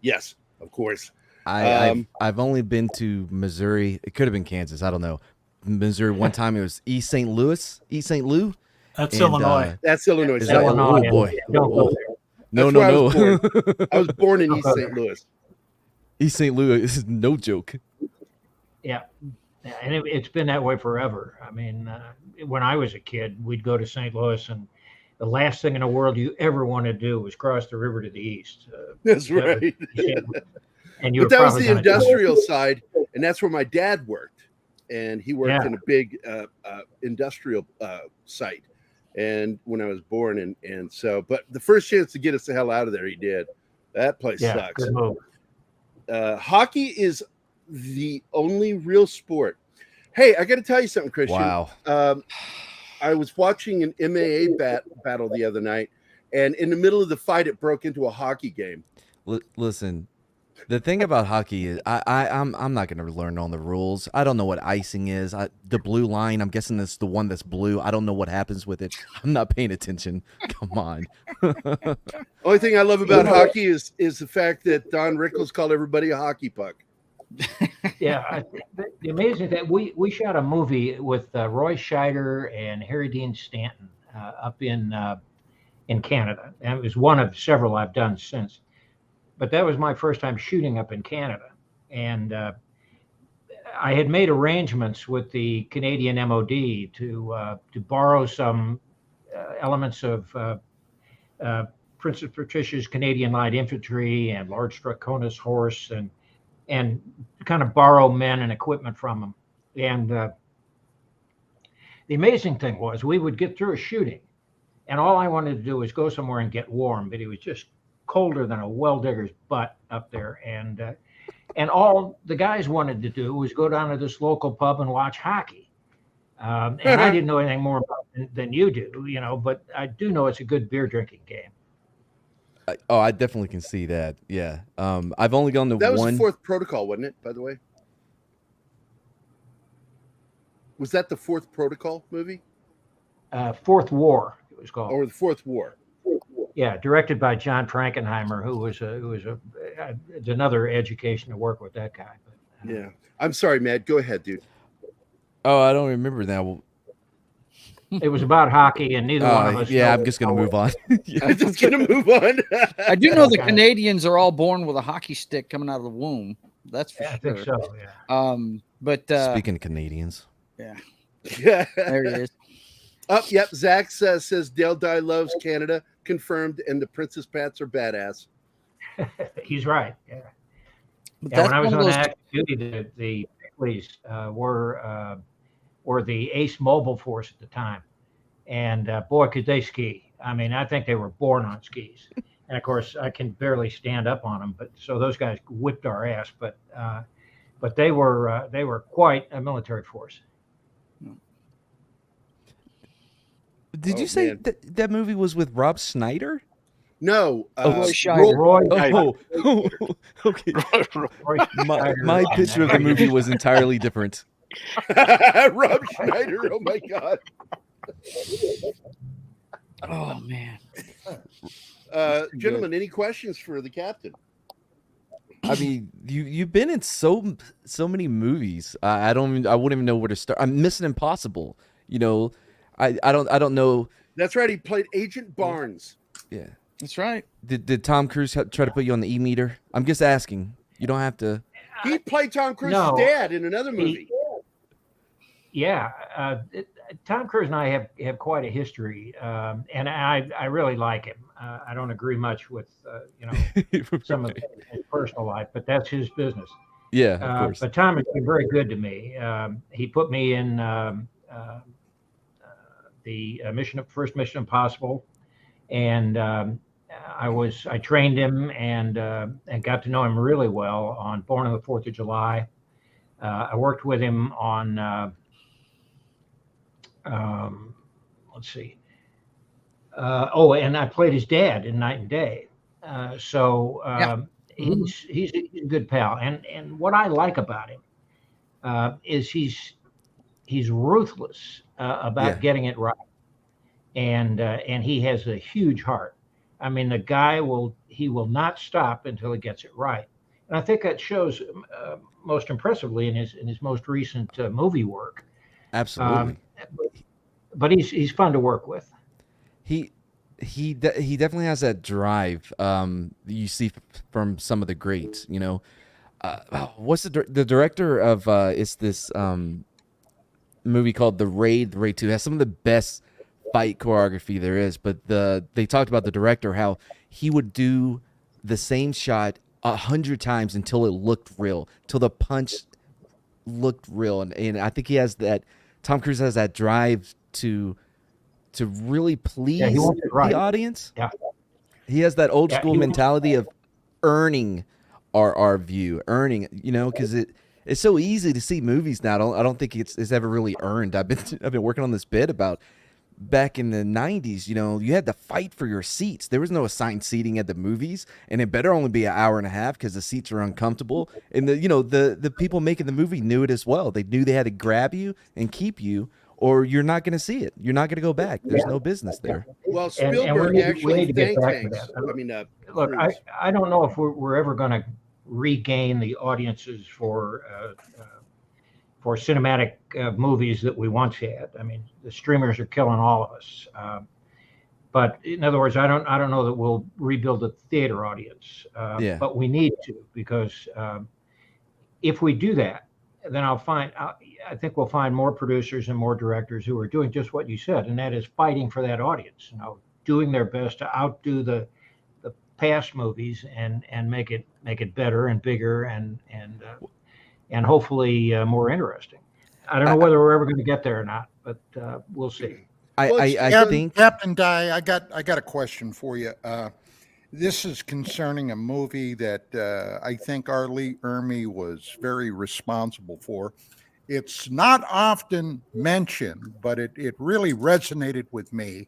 Yes, of course. I've only been to Missouri. It could have been Kansas. I don't know. Missouri one time. It was East St. Louis. That's Illinois. That's Illinois. Is that Illinois? Oh boy. No. I was born in East St. Louis. East St. Louis is no joke. Yeah, and it's been that way forever. I mean, when I was a kid, we'd go to St. Louis, and the last thing in the world you ever want to do was cross the river to the east. That's right. But that was the industrial side, and that's where my dad worked. And he worked in a big industrial site. And when I was born, and so, but the first chance to get us the hell out of there, he did. That place sucks. Good move. Hockey is the only real sport. Hey, I got to tell you something, Christian. Wow. I was watching an MMA battle the other night, and in the middle of the fight, it broke into a hockey game. Listen. The thing about hockey is I'm not going to learn all the rules. I don't know what icing is. The blue line, I'm guessing that's the one that's blue. I don't know what happens with it. I'm not paying attention. Come on. Only thing I love about hockey is the fact that Don Rickles called everybody a hockey puck. Yeah, the amazing that we shot a movie with Roy Scheider and Harry Dean Stanton up in Canada, and it was one of several I've done since. But that was my first time shooting up in Canada. And I had made arrangements with the Canadian MOD to borrow some elements of Princess Patricia's Canadian Light Infantry and Lord Stracona's horse, and kind of borrow men and equipment from them. And the amazing thing was, we would get through a shooting, and all I wanted to do was go somewhere and get warm, but it was just colder than a well digger's butt up there. And all the guys wanted to do was go down to this local pub and watch hockey. And I didn't know anything more about it than you do, but I do know it's a good beer drinking game. I definitely can see that. Yeah. I've only gone to one. That was the Fourth Protocol, wasn't it, by the way? Was that the Fourth Protocol movie? Fourth War, it was called. Or the Fourth War. Yeah, directed by John Frankenheimer, who was another education to work with that guy. But, yeah, I'm sorry, Matt. Go ahead, dude. Oh, I don't remember now. It was about hockey, and neither one of us. Yeah, I'm just gonna move on. I'm just gonna move on. I do know the Canadians are all born with a hockey stick coming out of the womb. That's for sure. I think so. Yeah. But speaking of Canadians, yeah, there he is. Oh, yep. Zach says Dale Dye loves Canada. Confirmed, and the Princess Pats are badass. He's right. Yeah. But when I was on active duty, the Pickley's were the ace mobile force at the time, and boy, could they ski! I mean, I think they were born on skis. And of course, I can barely stand up on them, but so those guys whipped our ass. But they were quite a military force. Did you say that movie was with Rob Schneider? No, Roy Scheider. Okay. My picture of the movie was entirely different. Rob Schneider. Oh my God. Oh man. Gentlemen, any questions for the captain? I mean, you've been in so many movies. I wouldn't even know where to start. I'm Mission Impossible. I don't know. That's right. He played Agent Barnes. Yeah, that's right. Did Tom Cruise try to put you on the E-meter? I'm just asking. You don't have to. He played Tom Cruise's dad in another movie. Tom Cruise and I have quite a history, and I really like him. I don't agree much with some of his personal life, but that's his business. Yeah, of course. But Tom has been very good to me. He put me in the first Mission Impossible, and I trained him and got to know him really well on Born on the 4th of July. I worked with him on let's see. And I played his dad in Night and Day. He's a good pal. And what I like about him is he's ruthless about getting it right. And he has a huge heart. I mean, the guy will not stop until he gets it right. And I think that shows most impressively in his most recent movie work. Absolutely. But he's fun to work with. He definitely has that drive. You see from some of the greats. What's the director of? It's this movie called The Raid. The Raid 2 has some of the best fight choreography there is. But they talked about the director, how he would do the same shot 100 times until it looked real, till the punch looked real, and I think he has that. Tom Cruise has that drive to really please the audience. Yeah, he has that old school mentality of earning our view, because it's so easy to see movies now. I don't think it's ever really earned. I've been working on this bit about back in the 90s. You had to fight for your seats. There was no assigned seating at the movies, and it better only be an hour and a half because the seats are uncomfortable. And the people making the movie knew it as well. They knew they had to grab you and keep you, or you're not going to see it. You're not going to go back. There's no business there. Well, Spielberg we need to get back to that. I mean, look, I don't know if we're ever going to regain the audiences for cinematic movies that we once had. I mean, the streamers are killing all of us. But in other words, I don't know that we'll rebuild a theater audience. But we need to, because if we do that, then I think we'll find more producers and more directors who are doing just what you said, and that is fighting for that audience. Doing their best to outdo the past movies and make it better and bigger and hopefully more interesting. I don't know whether we're ever going to get there or not, but we'll see. I think Captain Dye, I got a question for you. This is concerning a movie that I think R. Lee Ermey was very responsible for. It's not often mentioned, but it really resonated with me.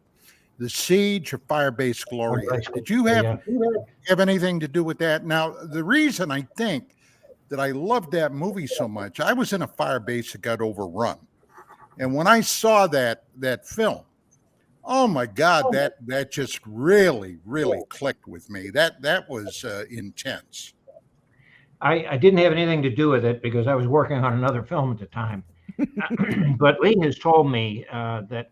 The Siege of Firebase Gloria. Did you have anything to do with that? Now, the reason I think that I loved that movie so much, I was in a fire base that got overrun. And when I saw that film, oh my God, that just really, really clicked with me. That was intense. I didn't have anything to do with it because I was working on another film at the time. But Lee has told me that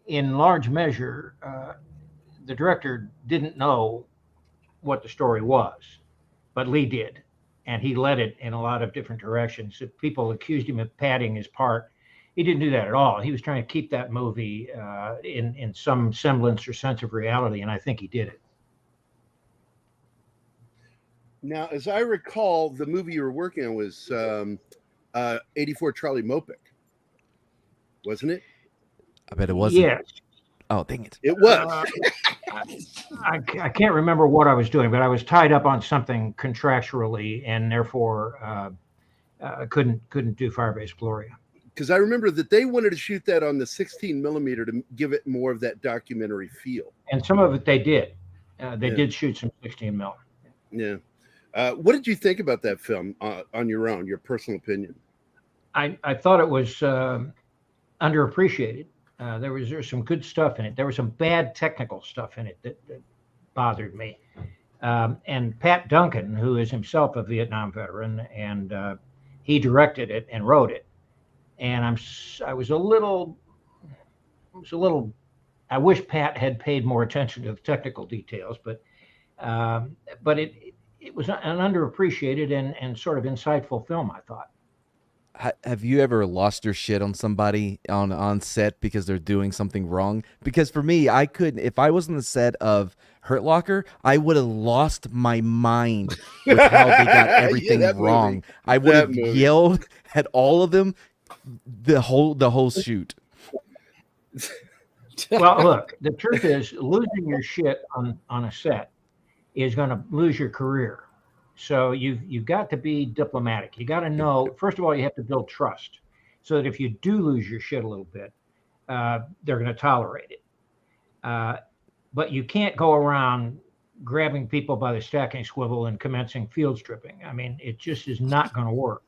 in large measure, the director didn't know what the story was, but Lee did. And he led it in a lot of different directions. If people accused him of padding his part, he didn't do that at all. He was trying to keep that movie in some semblance or sense of reality, and I think he did it. Now, as I recall, the movie you were working on was 84 Charlie Mopic, wasn't it? I bet it wasn't. Yes. Oh, dang it. It was. I can't remember what I was doing, but I was tied up on something contractually and therefore couldn't do Firebase Gloria. Because I remember that they wanted to shoot that on the 16 millimeter to give it more of that documentary feel. And some of it they did. They did shoot some 16 mil. Yeah. What did you think about that film on your own, your personal opinion? I thought it was underappreciated. There was some good stuff in it. There was some bad technical stuff in it that bothered me. And Pat Duncan, who is himself a Vietnam veteran, and he directed it and wrote it. And I was a little. I wish Pat had paid more attention to the technical details, but it was an underappreciated and sort of insightful film, I thought. Have you ever lost your shit on somebody on set because they're doing something wrong? Because for me, I couldn't. If I was on the set of Hurt Locker, I would have lost my mind with how they got everything wrong. Movie. I would have yelled at all of them the whole shoot. Well, look, the truth is, losing your shit on a set is going to lose your career. So you've got to be diplomatic. You got to know, first of all, you have to build trust so that if you do lose your shit a little bit, they're going to tolerate it. But you can't go around grabbing people by the stacking swivel and commencing field stripping. I mean, it just is not going to work.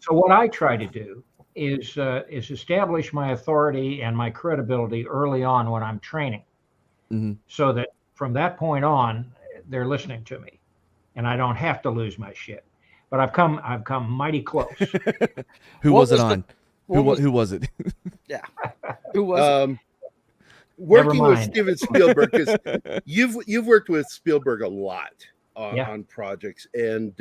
So what I try to do is establish my authority and my credibility early on when I'm training, so that from that point on, they're listening to me. And I don't have to lose my shit, but I've come mighty close. Who was it on? Who was it? Yeah, who was it? Working with Steven Spielberg, because you've worked with Spielberg a lot on projects, and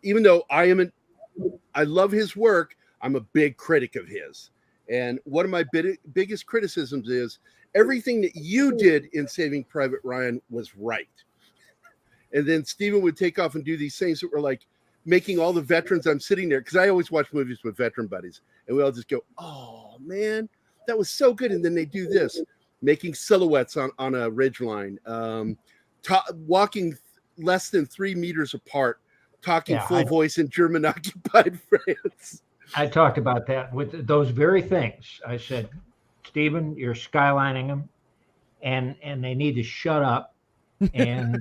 even though I love his work, I'm a big critic of his. And one of my biggest criticisms is everything that you did in Saving Private Ryan was right. And then Steven would take off and do these things that were like making all the veterans. I'm sitting there because I always watch movies with veteran buddies, and we all just go, "Oh man, that was so good." And then they do this, making silhouettes on a ridgeline, walking less than 3 meters apart, talking full voice in German occupied France. I talked about that with those very things. I said, Steven, you're skylining them, and they need to shut up. And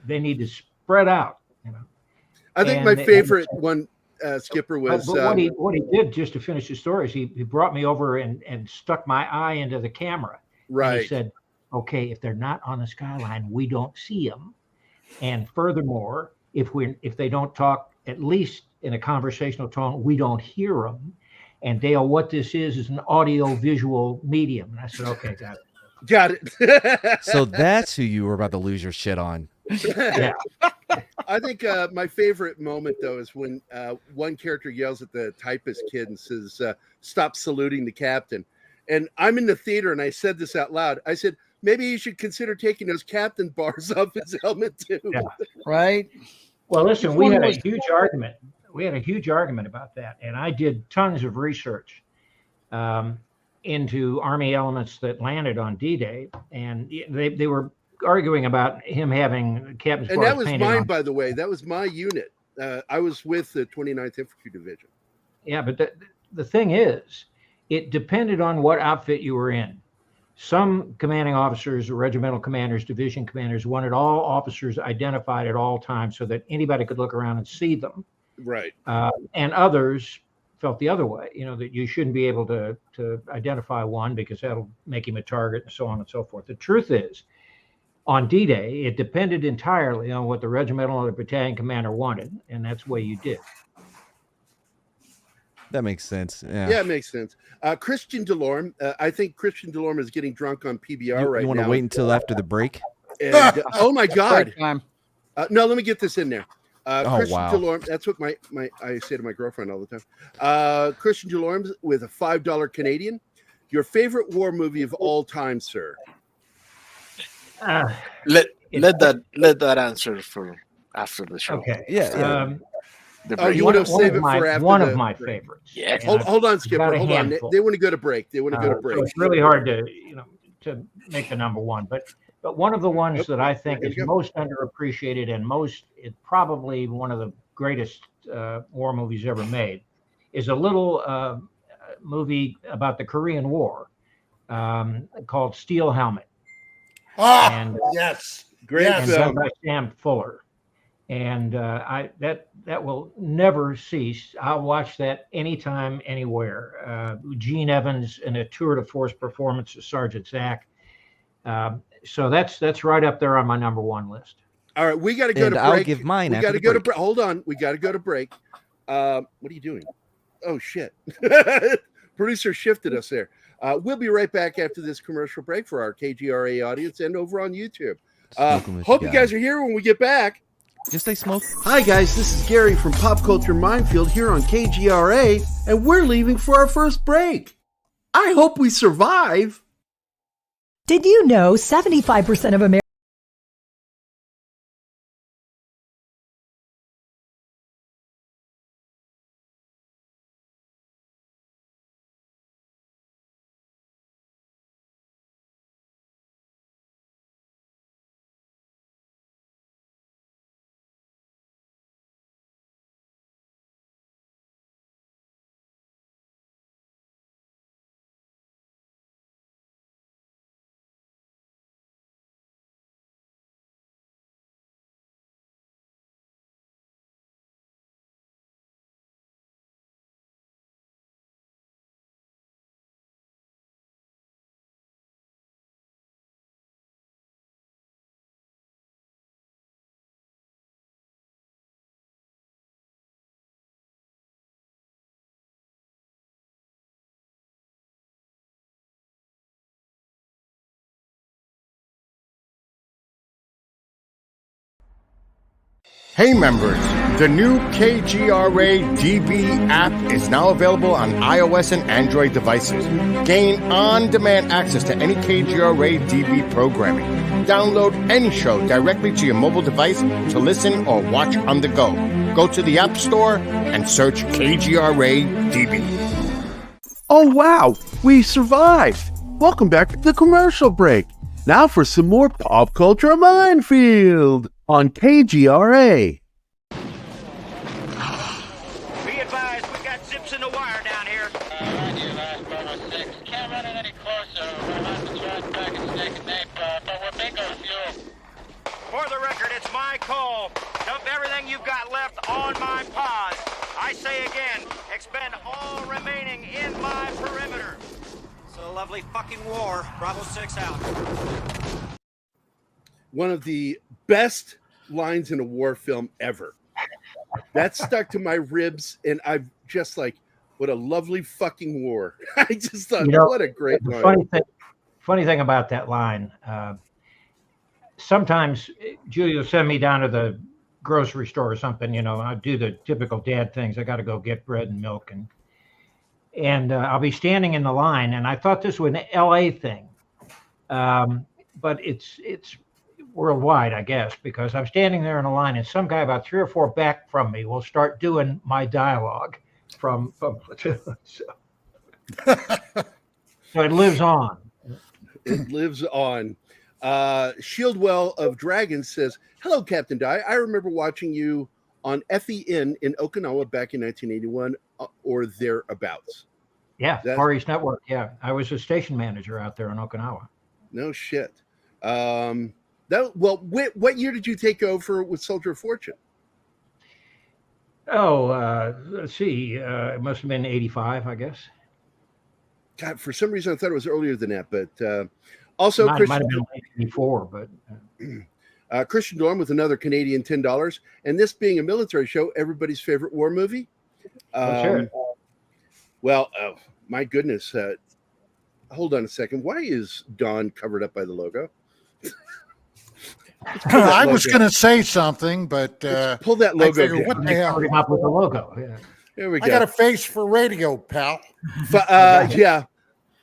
they need to spread out. I think my favorite one, Skipper, was. But what he did, just to finish the story, is he brought me over and stuck my eye into the camera. Right. And he said, "Okay, if they're not on the skyline, we don't see them. And furthermore, if they don't talk at least in a conversational tone, we don't hear them. And Dale, what this is an audio visual medium." And I said, "Okay, got it." Got it. So that's who you were about to lose your shit on. Yeah. I think my favorite moment though is when one character yells at the typist kid and says, "Stop saluting the captain." And I'm in the theater and I said this out loud. I said, maybe you should consider taking those captain bars off his helmet too. Yeah. Right. Well, listen, we had a huge argument. We had a huge argument about that, and I did tons of research into Army elements that landed on D-Day, and they were arguing about him having captain's bars. And that was mine, on. by the way. That was my unit. I was with the 29th Infantry Division. Yeah, but the thing is, it depended on what outfit you were in. Some commanding officers, regimental commanders, division commanders wanted all officers identified at all times so that anybody could look around and see them. Right. And others felt the other way, that you shouldn't be able to identify one because that'll make him a target and so on and so forth. The truth is, on D-Day, it depended entirely on what the regimental or the battalion commander wanted, and that's the way you did. That makes sense. Yeah, it makes sense. Christian Delorme, I think Christian Delorme is getting drunk on PBR right now. You want to wait until after the break? And, oh my God! No, let me get this in there. Christian Delorme, that's what I say to my girlfriend all the time. Christian Delorme with a $5 Canadian. Your favorite war movie of all time, sir? Let that answer for after the show. Okay. Yeah. You want to save it for after one of my favorites. Yeah. Hold on, Skipper. Hold on. They want to go to break. So it's really hard to make the number one, but one of the ones that I think is most underappreciated and probably one of the greatest war movies ever made is a little movie about the Korean War called Steel Helmet. Yes, great film. Done by Sam Fuller. And that will never cease. I'll watch that anytime, anywhere. Gene Evans in a tour de force performance of Sergeant Zach. So that's right up there on my number one list. All right, we got to go to break. I'll give mine. We got to go to break. Hold on, we got to go to break. What are you doing? Oh shit! Producer shifted us there. We'll be right back after this commercial break for our KGRA audience and over on YouTube. Hope you guys are here when we get back. Just stay smoke. Hi guys, this is Gerry from Pop Culture Minefield here on KGRA, and we're leaving for our first break. I hope we survive. Did you know 75% of Americans Hey members, the new KGRA DB app is now available on iOS and Android devices. Gain on-demand access to any KGRA DB programming. Download any show directly to your mobile device to listen or watch on the go. Go to the App Store and search KGRA DB. Oh wow, we survived. Welcome back to the commercial break. Now for some more Pop Culture Minefield on KGRA. Be advised, we got zips in the wire down here. Roger, last Bravo 6. Can't run it any closer. We're about to try and back and snake and nape, but we're bingo fuel. For the record, it's my call. Dump everything you've got left on my pod. I say again, expend all remaining in my perimeter. It's a lovely fucking war. Bravo 6 out. One of the best lines in a war film ever. That stuck to my ribs, and I've just like, what a lovely fucking war. I just thought, what a great line. Funny thing about that line, sometimes Julie will send me down to the grocery store or something, I do the typical dad things. I got to go get bread and milk, and I'll be standing in the line. And I thought this was an LA thing, but it's worldwide, I guess, because I'm standing there in a line, and some guy about 3 or 4 back from me will start doing my dialogue from Platoon. So it lives on. It lives on. Shieldwell of Dragons says, "Hello, Captain Di. I remember watching you on FEN in Okinawa back in 1981 or thereabouts." Yeah, Far East Network. Yeah, I was a station manager out there in Okinawa. No shit. What year did you take over with Soldier of Fortune? Oh, let's see. It must have been 85, I guess. God, for some reason I thought it was earlier than that, but also might have been 84, but Christian Dorm with another Canadian $10. And this being a military show, everybody's favorite war movie. Well, my goodness. Hold on a second. Why is Dawn covered up by the logo? I was going to say something, but pull that logo down. What the hell? Up with the logo. Yeah. There we go. I got a face for radio, pal. Yeah.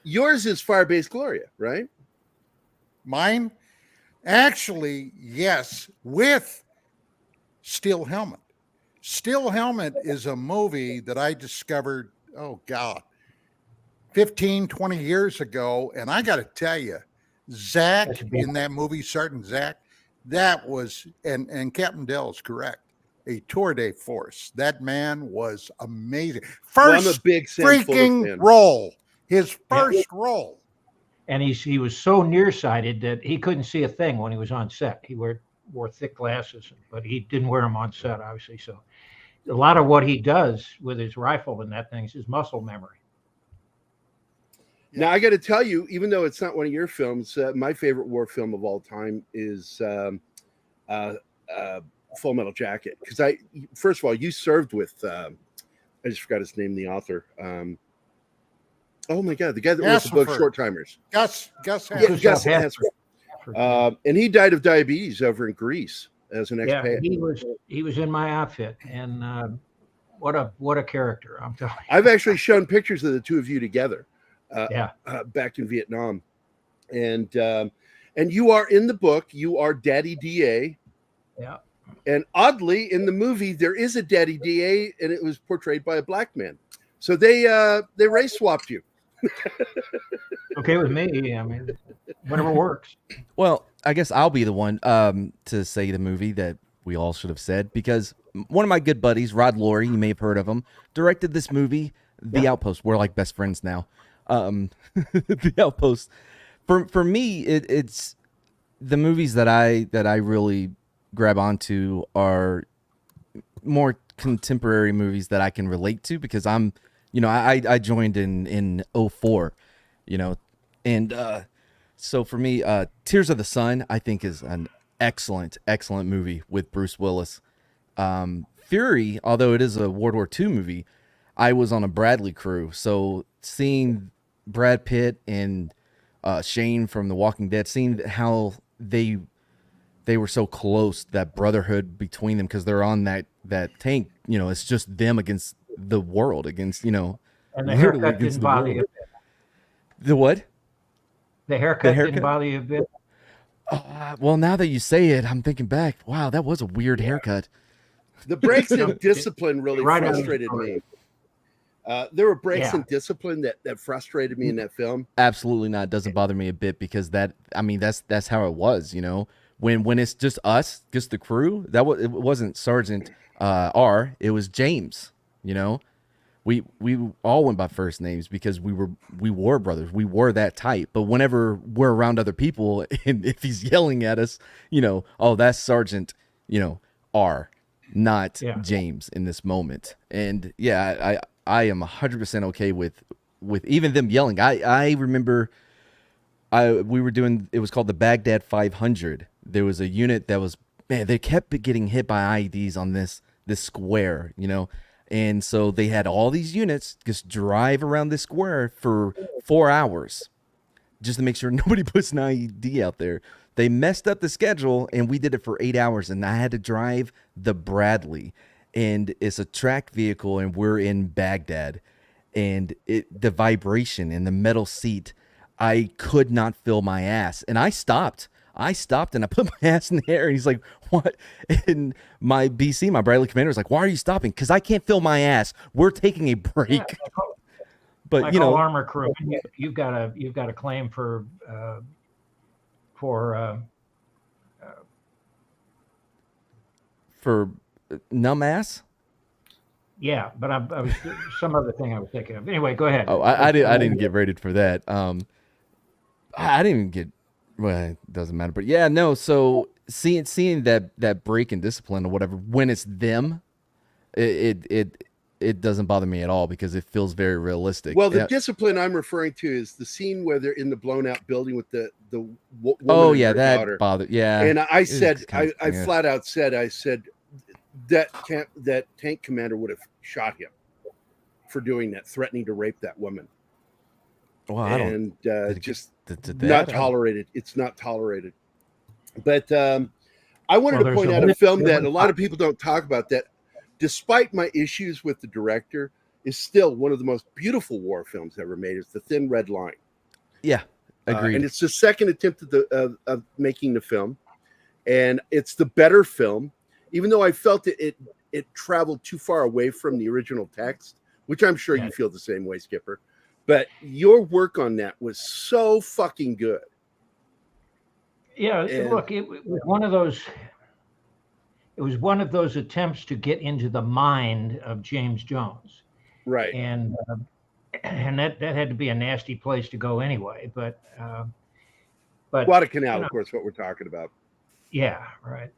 Yours is Firebase Gloria, right? Mine? Actually, yes, with Steel Helmet. Steel Helmet is a movie that I discovered, 15, 20 years ago. And I got to tell you, Zach in that movie, Sergeant Zach, that was, and Captain Dell is correct, a tour de force. That man was amazing. First I'm a big freaking role. His first role. And he was so nearsighted that he couldn't see a thing when he was on set. He wore thick glasses, but he didn't wear them on set, obviously. So a lot of what he does with his rifle and that thing is his muscle memory. Now, I got to tell you, even though it's not one of your films, my favorite war film of all time is Full Metal Jacket. Because first of all, you served with, I just forgot his name, the author. Oh my God, the guy that wrote the book Short Timers. Gus Hansford. And he died of diabetes over in Greece as an expat. Yeah, he was in my outfit, and what a character, I'm telling you. I've actually shown pictures of the two of you together. Back in Vietnam, and you are in the book. You are Daddy DA. Yeah. And oddly, in the movie, there is a Daddy DA, and it was portrayed by a black man. So they race swapped you. Okay with me. I mean, whatever works. Well, I guess I'll be the one to say the movie that we all should have said, because one of my good buddies, Rod Laurie, you may have heard of him, directed this movie, The Outpost. We're like best friends now. The Outpost. For me, it's the movies that I really grab onto are more contemporary movies that I can relate to, because I'm, I joined in 2004, and so for me, Tears of the Sun, I think, is an excellent movie with Bruce Willis. Fury, although it is a World War II movie, I was on a Bradley crew, so seeing Brad Pitt and Shane from The Walking Dead, seeing how they were so close, that brotherhood between them, because they're on that tank, it's just them against the world, against, and the haircut didn't bother you a bit. The what? The haircut didn't bother you a bit. Well, now that you say it, I'm thinking back. Wow, that was a weird haircut. The breaks in discipline really frustrated me. There were breaks in discipline that frustrated me in that film. Absolutely not. It doesn't bother me a bit, because that's how it was, when it's just us, just the crew. It wasn't Sergeant R, it was James. We all went by first names because we were brothers. We were that tight. But whenever we're around other people, and if he's yelling at us, oh, that's Sergeant, R, not James in this moment. And yeah, I am 100% okay with even them yelling. I remember we were doing, it was called the Baghdad 500. There was a unit that was, they kept getting hit by IEDs on this square, and so they had all these units just drive around this square for 4 hours just to make sure nobody puts an IED out there. They messed up the schedule, and we did it for 8 hours, and I had to drive the Bradley, and it's a track vehicle, and we're in Baghdad, and the vibration in the metal seat, I could not feel my ass, and I stopped and I put my ass in the air, and he's like, what? And my BC, my Bradley commander, was like, why are you stopping? Because I can't feel my ass. We're taking a break. Yeah, but like, you know, armor crew, you've got a claim for numb ass. Yeah, but I was some other thing I was thinking of. Anyway, go ahead. Oh, I didn't get rated for that. I didn't even get. Well, it doesn't matter. But yeah, no. So seeing that break in discipline or whatever, when it's them, it doesn't bother me at all because it feels very realistic. Well, the discipline I'm referring to is the scene where they're in the blown out building with the woman. Oh yeah, and her daughter. Bothered. Yeah, and I said, I flat out said, I said that tank commander would have shot him for doing that, threatening to rape that woman. Well, not tolerated. It's not tolerated. But I wanted to point out a film that a lot of people don't talk about that, despite my issues with the director, is still one of the most beautiful war films ever made. It's The Thin Red Line. Yeah, agreed. And it's the second attempt of making the film. And it's the better film, even though I felt it traveled too far away from the original text, which I'm sure you feel the same way, Skipper. But your work on that was so fucking good. Yeah, look, it was one of those. It was one of those attempts to get into the mind of James Jones, right? And that had to be a nasty place to go anyway. But Guadalcanal, of course, what we're talking about. Yeah, right.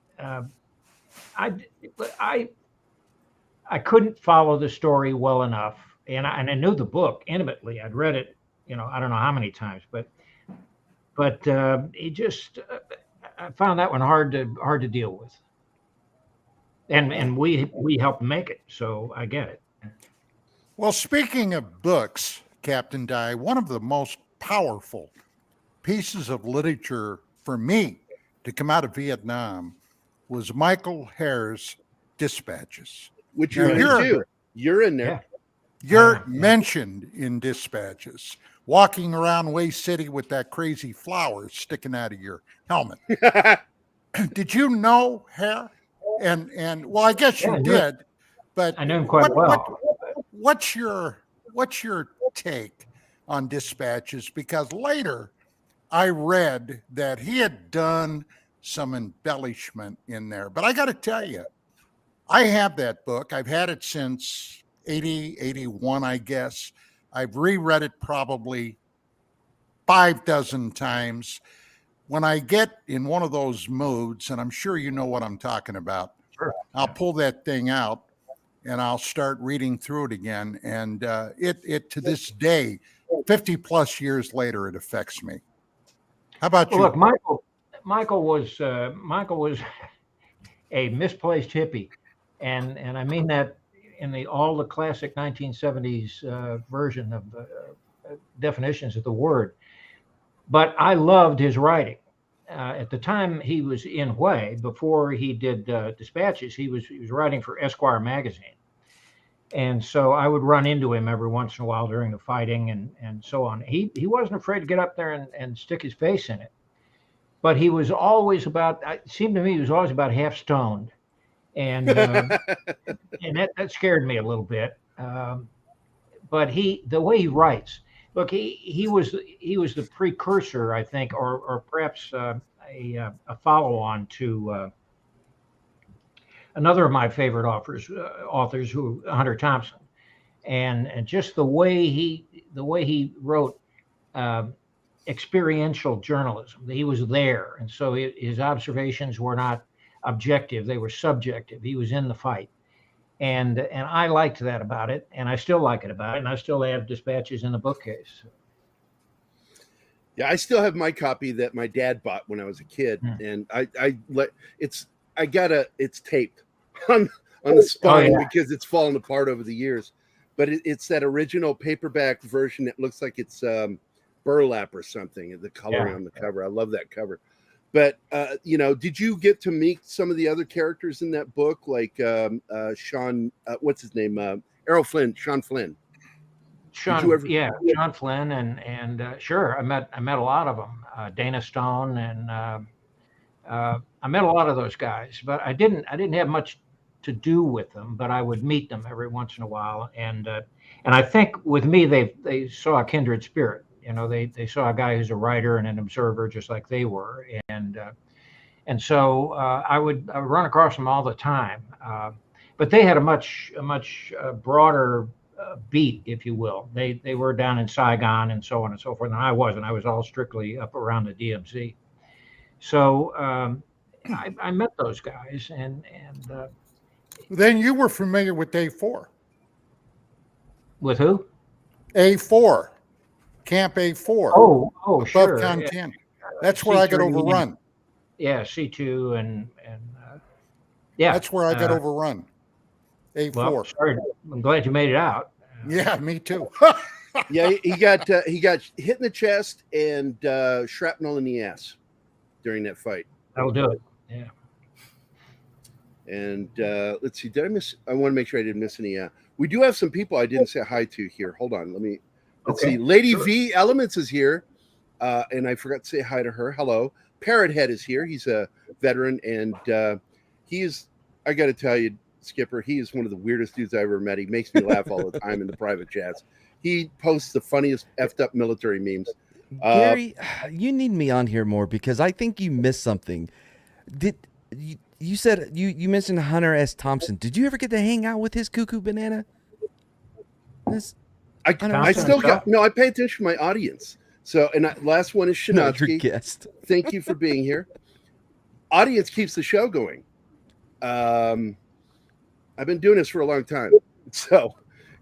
I couldn't follow the story well enough. And I knew the book intimately. I'd read it, I don't know how many times, but it just I found that one hard to deal with. And we helped make it, so I get it. Well, speaking of books, Captain Dye, one of the most powerful pieces of literature for me to come out of Vietnam was Michael Hare's Dispatches. Which you're in too. You're in there. Yeah. You're mentioned in Dispatches, walking around Way City with that crazy flower sticking out of your helmet. Did you know Hare? And well, I guess you did, but I know him quite well. What's your take on Dispatches? Because later I read that he had done some embellishment in there. But I got to tell you, I have that book. I've had it since 80, 81, I guess. I've reread it probably 6 times. When I get in one of those moods, and I'm sure you know what I'm talking about, sure. I'll pull that thing out and I'll start reading through it again. And it to this day, 50 plus years later, it affects me. How about you? Look, Michael was a misplaced hippie, and I mean that in all the classic 1970s version of definitions of the word. But I loved his writing. At the time he was in Hue, before he did Dispatches, he was writing for Esquire magazine. And so I would run into him every once in a while during the fighting and so on. He wasn't afraid to get up there and stick his face in it. But he was always it seemed to me he was always about half stoned. And and that scared me a little bit. But the way he writes, look, he was the precursor, I think, or perhaps a follow-on to another of my favorite authors, Hunter Thompson, and just the way he wrote experiential journalism. He was there, and so his observations were not objective; they were subjective. He was in the fight. And I liked that about it, and I still like it about it, and I still have Dispatches in the bookcase. Yeah, I still have my copy that my dad bought when I was a kid, and it's taped on the spine because it's fallen apart over the years. But it's that original paperback version that looks like it's burlap or something. The coloring on the cover, I love that cover. But did you get to meet some of the other characters in that book, like Sean? What's his name? Errol Flynn. Sean Flynn. Sean Flynn, and sure, I met a lot of them. Dana Stone, and I met a lot of those guys, but I didn't have much to do with them. But I would meet them every once in a while, and I think with me they saw a kindred spirit. They saw a guy who's a writer and an observer, just like they were, and so I would run across them all the time. But they had a much broader beat, if you will. They were down in Saigon and so on and so forth, and I wasn't. I was all strictly up around the DMZ. So I met those guys, and then you were familiar with A4. With who? A4. Camp A4. Oh, above sure. Concan. Yeah. That's where I got overrun. Yeah, C2 and yeah. That's where I got overrun. A4. Well, sorry, I'm glad you made it out. Yeah, me too. Yeah, he got hit in the chest and shrapnel in the ass during that fight. That'll do it. Yeah. And let's see, I want to make sure I didn't miss any. We do have some people I didn't say hi to here. Hold on, let's see. Lady V Elements is here, and I forgot to say hi to her. Hello. Parrot Head is here. He's a veteran, and I got to tell you, Skipper, he is one of the weirdest dudes I ever met. He makes me laugh all the time in the private chats. He posts the funniest effed up military memes. Gerry, you need me on here more because I think you missed something. Did you said you mentioned Hunter S. Thompson? Did you ever get to hang out with his cuckoo banana? I still got I pay attention to my audience. So, and last one is Shinatsky. Your guest. Thank you for being here. Audience keeps the show going. I've been doing this for a long time. So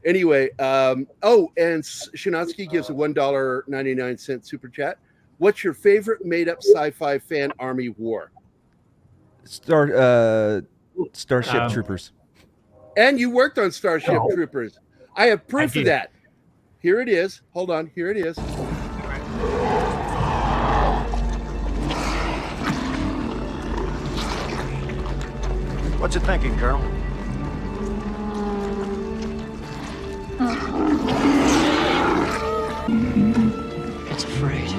anyway, and Shinatsky gives a $1.99 super chat. What's your favorite made-up sci-fi fan army war? Starship Troopers. And you worked on Starship Troopers. I have proof of that. Here it is. Hold on. Here it is. What's you thinking, Colonel? It's afraid.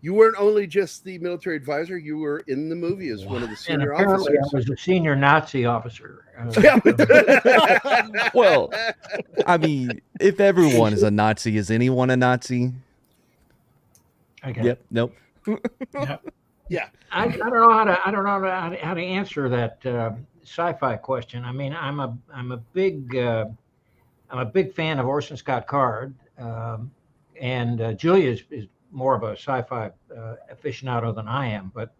You weren't only just the military advisor, you were in the movie as one of the senior officers. I was a senior Nazi officer. Well, I mean, if everyone is a Nazi, is anyone a Nazi? Okay. Yep. Nope. Yeah. I don't know how to answer that sci-fi question. I mean, I'm a big fan of Orson Scott Card, and Julia is more of a sci-fi aficionado than I am, but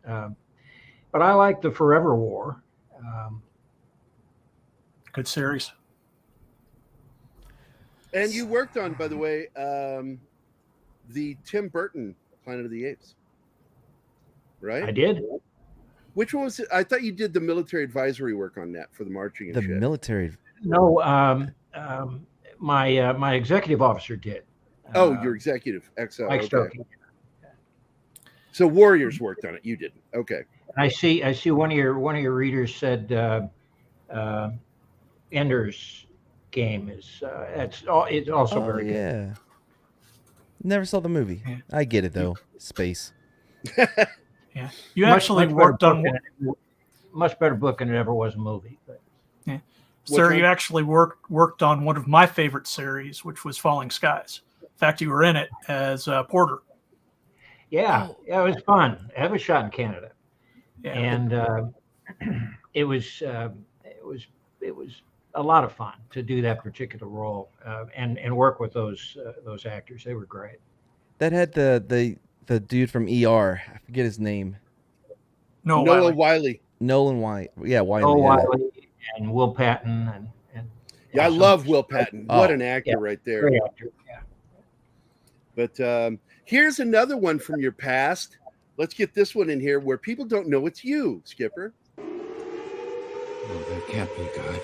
I like the Forever War. Good series. And you worked on, by the way, the Tim Burton Planet of the Apes, right? I did. Which one was it? I thought you did the military advisory work on that for the marching and The shit. military. No, my executive officer did. Your executive. XO. Mike Okay. Stokey. So Warriors worked on it. You didn't. Okay. I see one of your readers said Ender's Game is it's also very good. Yeah. Never saw the movie. Yeah. I get it though. Space. Yeah. You actually worked on much better book than it ever was a movie. But. Yeah. Sir, you actually worked on one of my favorite series, which was Falling Skies. In fact, you were in it as Porter. Yeah, it was fun. I have a shot in Canada, Yeah. and it was a lot of fun to do that particular role and work with those actors. They were great. That had the dude from ER. I forget his name. Noah Wiley. Nolan White. Yeah, Wiley. Noah yeah. Wiley and Will Patton and Yeah, I love Will Patton. What an actor right there. Great actor. Yeah. But here's another one from your past. Let's get this one in here where people don't know it's you, Skipper. No, there can't be God.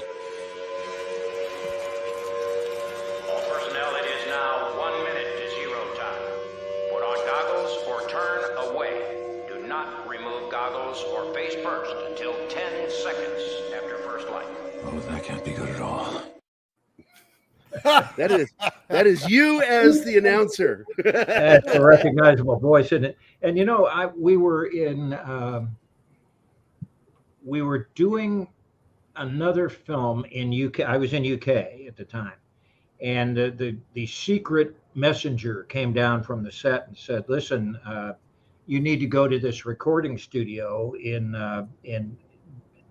All personnel, it is now 1 minute to 0 time. Put on goggles goggles or face first until 10 seconds after first light. Oh, that can't be good at all. that is you as the announcer. That's a recognizable voice, isn't it? And we were doing another film in UK. I was in UK at the time, and the secret messenger came down from the set and said, "Listen, you need to go to this recording studio in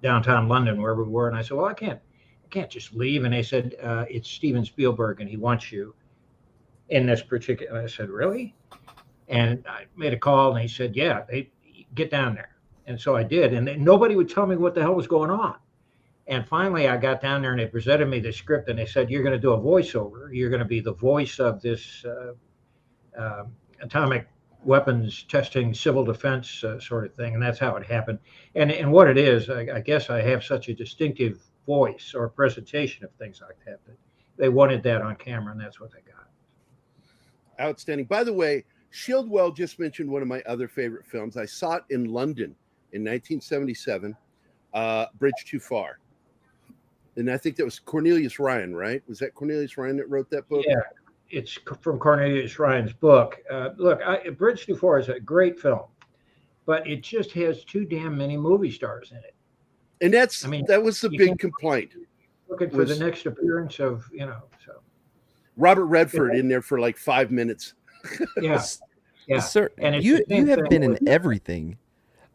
downtown London, where we were." And I said, "Well, I can't just leave." And they said, "It's Steven Spielberg, and he wants you in this particular." I said, "Really?" And I made a call, and he said, "Yeah, get down there." And so I did, and nobody would tell me what the hell was going on. And finally, I got down there, and they presented me the script, and they said, "You're going to do a voiceover. You're going to be the voice of this atomic weapons testing civil defense sort of thing." And that's how it happened. And what it is, I guess I have such a distinctive voice or presentation of things like that they wanted that on camera, and that's what they got. Outstanding. By the way, Shieldwell just mentioned one of my other favorite films. I saw it in London in 1977, Bridge Too Far. And I think that was Cornelius Ryan, right? Was that Cornelius Ryan that wrote that book? Yeah, it's from Cornelius Ryan's book. Look, Bridge Too Far is a great film, but it just has too damn many movie stars in it. And that was the big complaint. Looking for the next appearance of, so. Robert Redford in there for like 5 minutes. Yeah. Sir, and you have been in everything.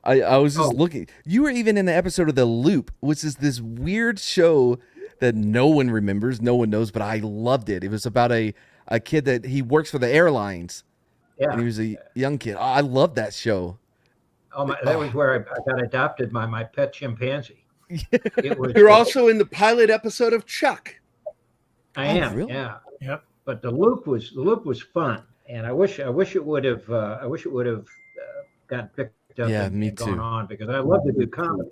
I was just looking. You were even in the episode of The Loop, which is this weird show that no one remembers, no one knows, but I loved it. It was about a kid that he works for the airlines. Yeah. And he was a young kid. I loved that show. That was where I got adopted by my pet chimpanzee. You're also in the pilot episode of Chuck. I am, really? Yeah. Yep. But the loop was fun, and I wish it would have gotten picked up and gone on, because I love to do comedy.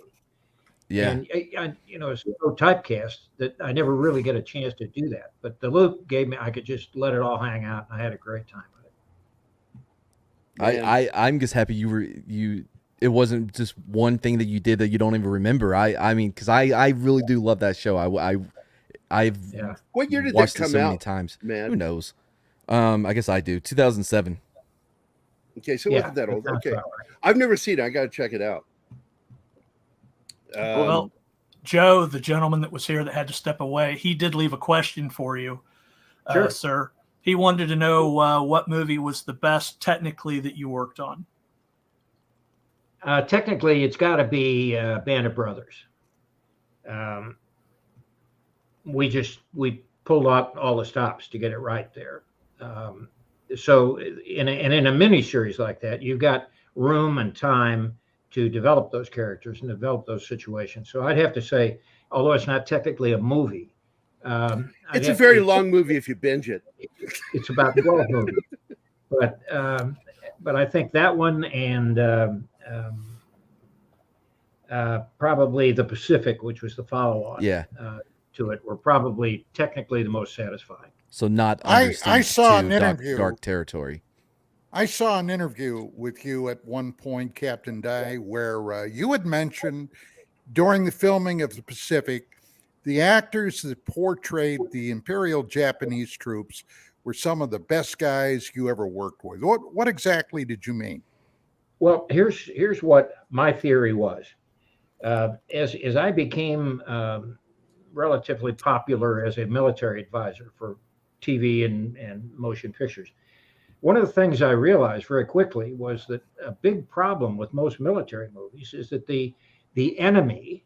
Yeah. And it's so typecast that I never really get a chance to do that. But the loop I could just let it all hang out, and I had a great time with it. I'm just happy it wasn't just one thing that you did that you don't even remember. I mean, because I really do love that show. I've What year did watched that come it so out, many times. man? Who knows? I guess I do. 2007. Okay, so it wasn't that old. Okay, I've never seen it. I got to check it out. Well, Joe, the gentleman that was here that had to step away, he did leave a question for you, sir. He wanted to know what movie was the best technically that you worked on. Technically, it's got to be Band of Brothers. We pulled out all the stops to get it right there. So in a mini series like that, you've got room and time to develop those characters and develop those situations. So I'd have to say, although it's not technically a movie, it's a very long movie if you binge it. It's about 12 movies, but I think that one and probably The Pacific, which was the follow-on to it, were probably technically the most satisfying. So not I saw an interview. Dark territory. I saw an interview with you at one point, Captain Dye, where you had mentioned during the filming of The Pacific, the actors that portrayed the Imperial Japanese troops were some of the best guys you ever worked with. What exactly did you mean? Well, here's what my theory was. As I became relatively popular as a military advisor for TV and motion pictures, one of the things I realized very quickly was that a big problem with most military movies is that the enemy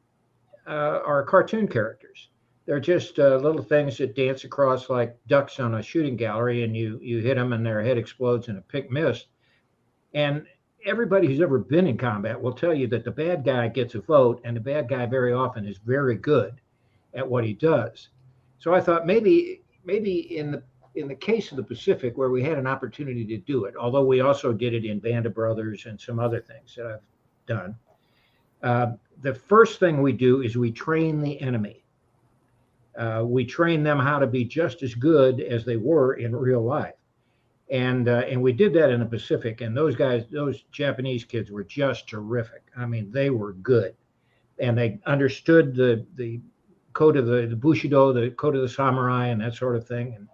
are cartoon characters. They're just little things that dance across like ducks on a shooting gallery, and you hit them and their head explodes in a pink mist. And everybody who's ever been in combat will tell you that the bad guy gets a vote, and the bad guy very often is very good at what he does. So I thought maybe in the case of the Pacific, where we had an opportunity to do it, although we also did it in Band of Brothers and some other things that I've done, the first thing we do is we train the enemy. We train them how to be just as good as they were in real life. And we did that in the Pacific, and those Japanese kids were just terrific. I mean, they were good, and they understood the code of the Bushido, the code of the samurai, and that sort of thing,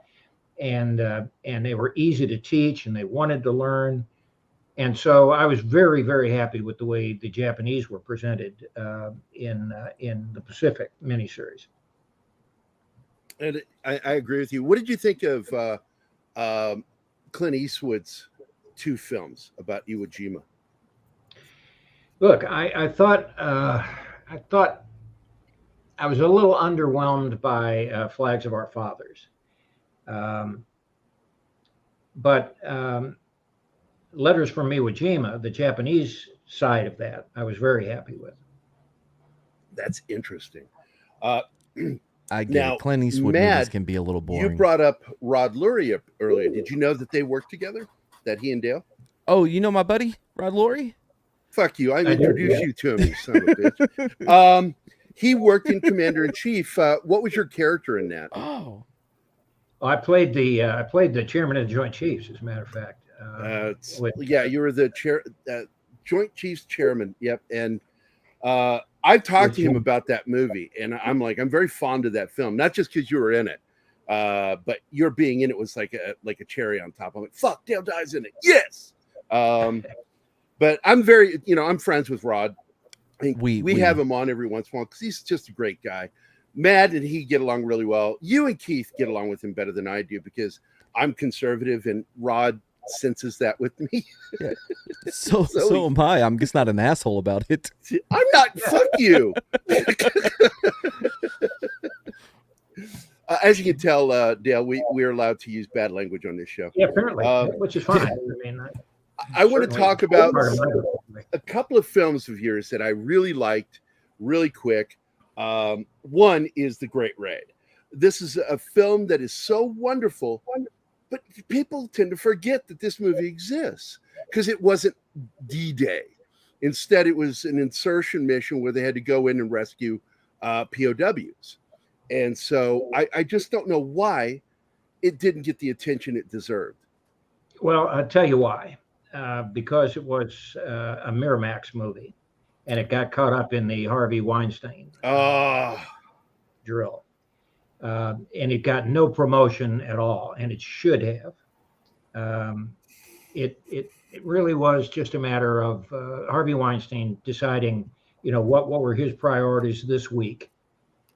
and they were easy to teach, and they wanted to learn. And so I was very, very happy with the way the Japanese were presented in the Pacific miniseries. And I agree with you. What did you think of Clint Eastwood's 2 films about Iwo Jima? Look, I thought I was a little underwhelmed by Flags of Our Fathers, but Letters from Iwo Jima, the Japanese side of that, I was very happy with. That's interesting. I get it. Clint Eastwood movies can be a little boring. You brought up Rod Lurie earlier. Did you know that they worked together? That he and Dale? Oh, you know my buddy Rod Lurie? Fuck you! I introduced you to him, you son of a bitch. He worked in Commander in Chief. What was your character in that? Oh, I played the chairman of the Joint Chiefs, as a matter of fact. Yeah, you were the Joint Chiefs chairman. Yep, and I've talked to him about that movie, and I'm very fond of that film. Not just because you were in it, but your being in it was like a cherry on top. I'm like, fuck, Dale Dye's in it. Yes. But I'm I'm friends with Rod. I think we have him on every once in a while because he's just a great guy. Matt and he get along really well. You and Keith get along with him better than I do because I'm conservative and Rod senses that with me. Yeah. So am I. I'm just not an asshole about it. I'm not. Fuck you. As you can tell, Dale, we're allowed to use bad language on this show. Yeah, apparently, which is fine. I want to talk about a couple of films of yours that I really liked, really quick. One is The Great Raid. This is a film that is so wonderful, but people tend to forget that this movie exists because it wasn't D-Day. Instead, it was an insertion mission where they had to go in and rescue POWs. And so I just don't know why it didn't get the attention it deserved. Well, I'll tell you why. Because it was a Miramax movie, and it got caught up in the Harvey Weinstein drill. And it got no promotion at all, and it should have. It really was just a matter of Harvey Weinstein deciding, what were his priorities this week,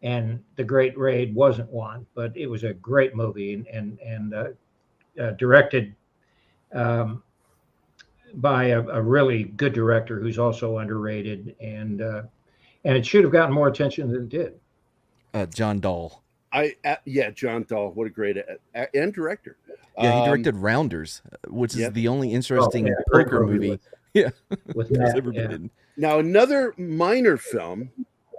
and The Great Raid wasn't one, but it was a great movie and directed by a really good director who's also underrated, and it should have gotten more attention than it did. John Dahl. John Dahl. What a great and director. Yeah, he directed Rounders, which is the only interesting poker movie with that's ever been in. Now, another minor film,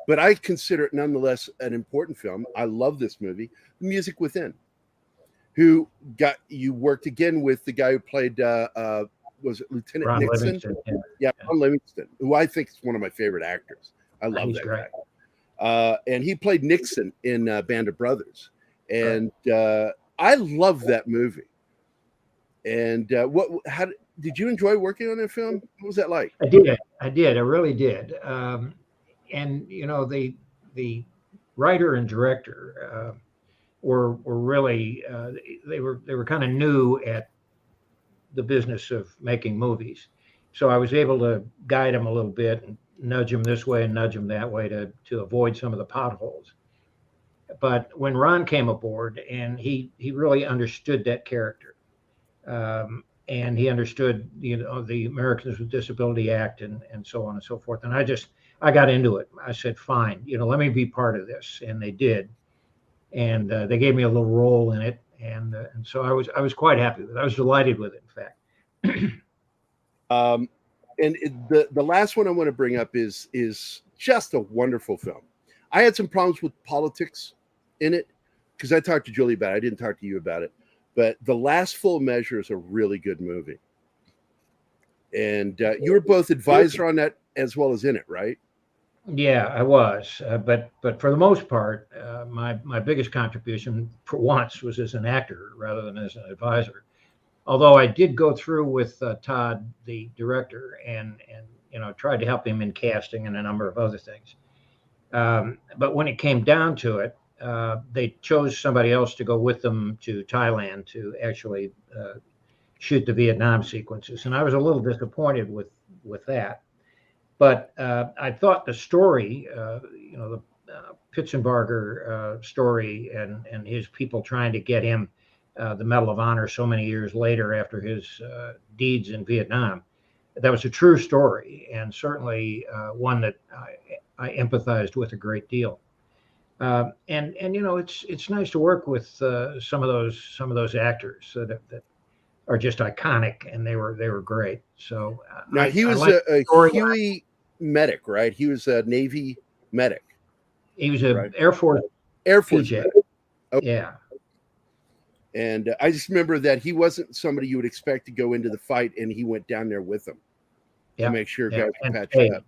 but I consider it nonetheless an important film. I love this movie, The Music Within. You worked again with the guy who played was it Lieutenant Ron Nixon? Livingston, Ron Livingston, who I think is one of my favorite actors. I love that guy. And he played Nixon in Band of Brothers. And I love that movie. And how did you enjoy working on that film? What was that like? I did. I really did. And the writer and director were really they were kind of new at the business of making movies, so I was able to guide them a little bit and nudge them this way and nudge them that way to avoid some of the potholes. But when Ron came aboard, and he really understood that character, and he understood the Americans with Disability Act and so on and so forth, and I got into it. I said, fine, let me be part of this, and they did, and they gave me a little role in it. And so I was quite happy with it. I was delighted with it, in fact. The last one I want to bring up is just a wonderful film. I had some problems with politics in it because I talked to Julie about it. I didn't talk to you about it. But The Last Full Measure is a really good movie. And you were both advisor on that as well as in it, right? Yeah, I was, but for the most part, my biggest contribution for once was as an actor rather than as an advisor. Although I did go through with Todd, the director, and tried to help him in casting and a number of other things. But when it came down to it, they chose somebody else to go with them to Thailand to actually shoot the Vietnam sequences, and I was a little disappointed with that. But I thought the story, the Pitzenbarger story, and his people trying to get him the Medal of Honor so many years later after his deeds in Vietnam, that was a true story, and certainly one that I empathized with a great deal. And it's nice to work with some of those actors that are just iconic, and they were great. So now he was a Huey medic, right? He was a Navy medic. He was a Air Force PJ. Oh. Yeah. And I just remember that he wasn't somebody you would expect to go into the fight, and he went down there with them to make sure guys were patched up,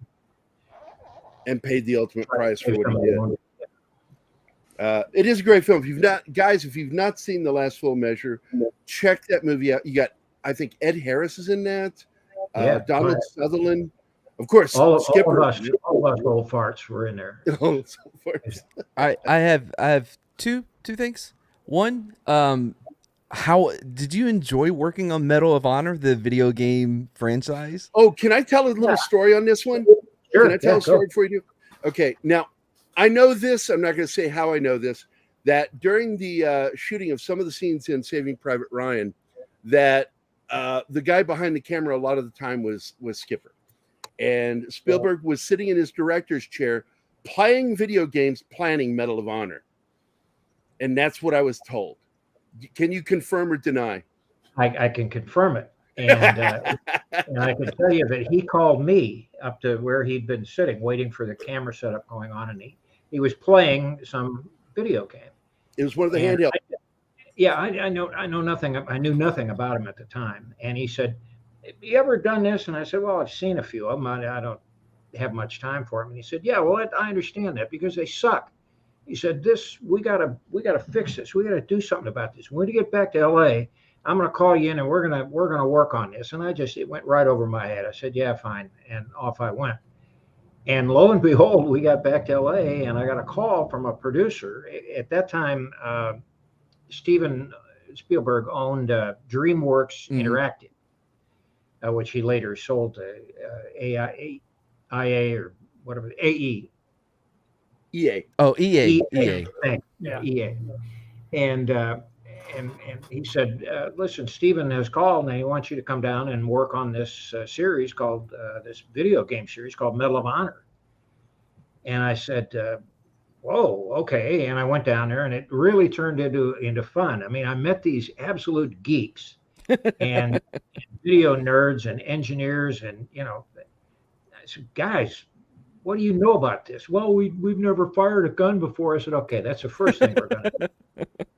and paid the ultimate price for what he did. It is a great film. If you've not seen The Last Full Measure, check that movie out. You got, I think Ed Harris is in that. Donald Sutherland, of course. Skipper. All of us old farts were in there. I have two things. One, how did you enjoy working on Medal of Honor, the video game franchise? Oh, can I tell a little story on this one? Sure. Can I tell a story before you do? Okay, now I know this. I'm not going to say how I know this. That during the shooting of some of the scenes in Saving Private Ryan, that the guy behind the camera a lot of the time was Skipper, and Spielberg was sitting in his director's chair playing video games, planning Medal of Honor. And that's what I was told. Can you confirm or deny? I can confirm it. And I can tell you that he called me up to where he'd been sitting, waiting for the camera setup going on. And he was playing some video game. It was one of the handheld. I know nothing. I knew nothing about him at the time. And he said, "Have you ever done this?" And I said, "Well, I've seen a few of them. I don't have much time for them." And he said, "Yeah, well, I understand that because they suck." He said, we gotta fix this. We gotta do something about this. When we get back to LA, I'm gonna call you in and we're gonna work on this. And it went right over my head. I said, "Yeah, fine." And off I went. And lo and behold, we got back to LA and I got a call from a producer. At that time, Steven Spielberg owned DreamWorks Interactive, which he later sold to IA or whatever, AE. EA. Oh, EA. Yeah, EA. And he said, "Listen, Steven has called and he wants you to come down and work on this series called this video game series called Medal of Honor." And I said, "Whoa, okay." And I went down there and it really turned into fun. I mean, I met these absolute geeks and video nerds and engineers, and I said, "Guys, what do you know about this?" "Well, we've never fired a gun before." I said, "Okay, that's the first thing we're going to do."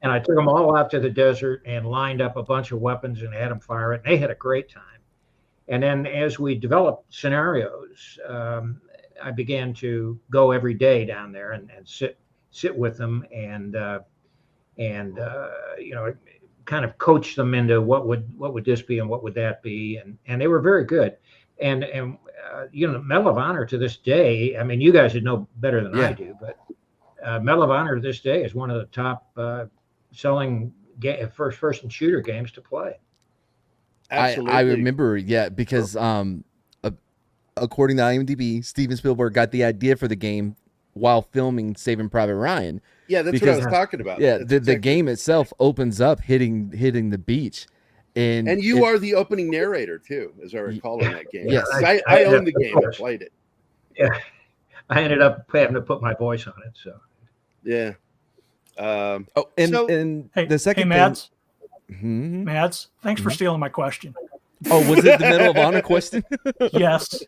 And I took them all out to the desert and lined up a bunch of weapons and had them fire it. And they had a great time. And then as we developed scenarios, I began to go every day down there and sit with them and kind of coach them into what would this be and what would that be, and they were very good. And Medal of Honor to this day, I mean, you guys would know better than I do, but Medal of Honor to this day is one of the top selling first-person shooter games to play. Absolutely. I remember, because according to IMDb, Steven Spielberg got the idea for the game while filming Saving Private Ryan. Yeah, that's what I was talking about. Yeah, the game itself opens up hitting the beach. And you are the opening narrator too, as I recall in that game. Yes, I own the game. I played it. Yeah, I ended up having to put my voice on it. So yeah. And the second Mads. thing, Mads, thanks for stealing my question. Oh, was it the Medal of Honor question? Yes.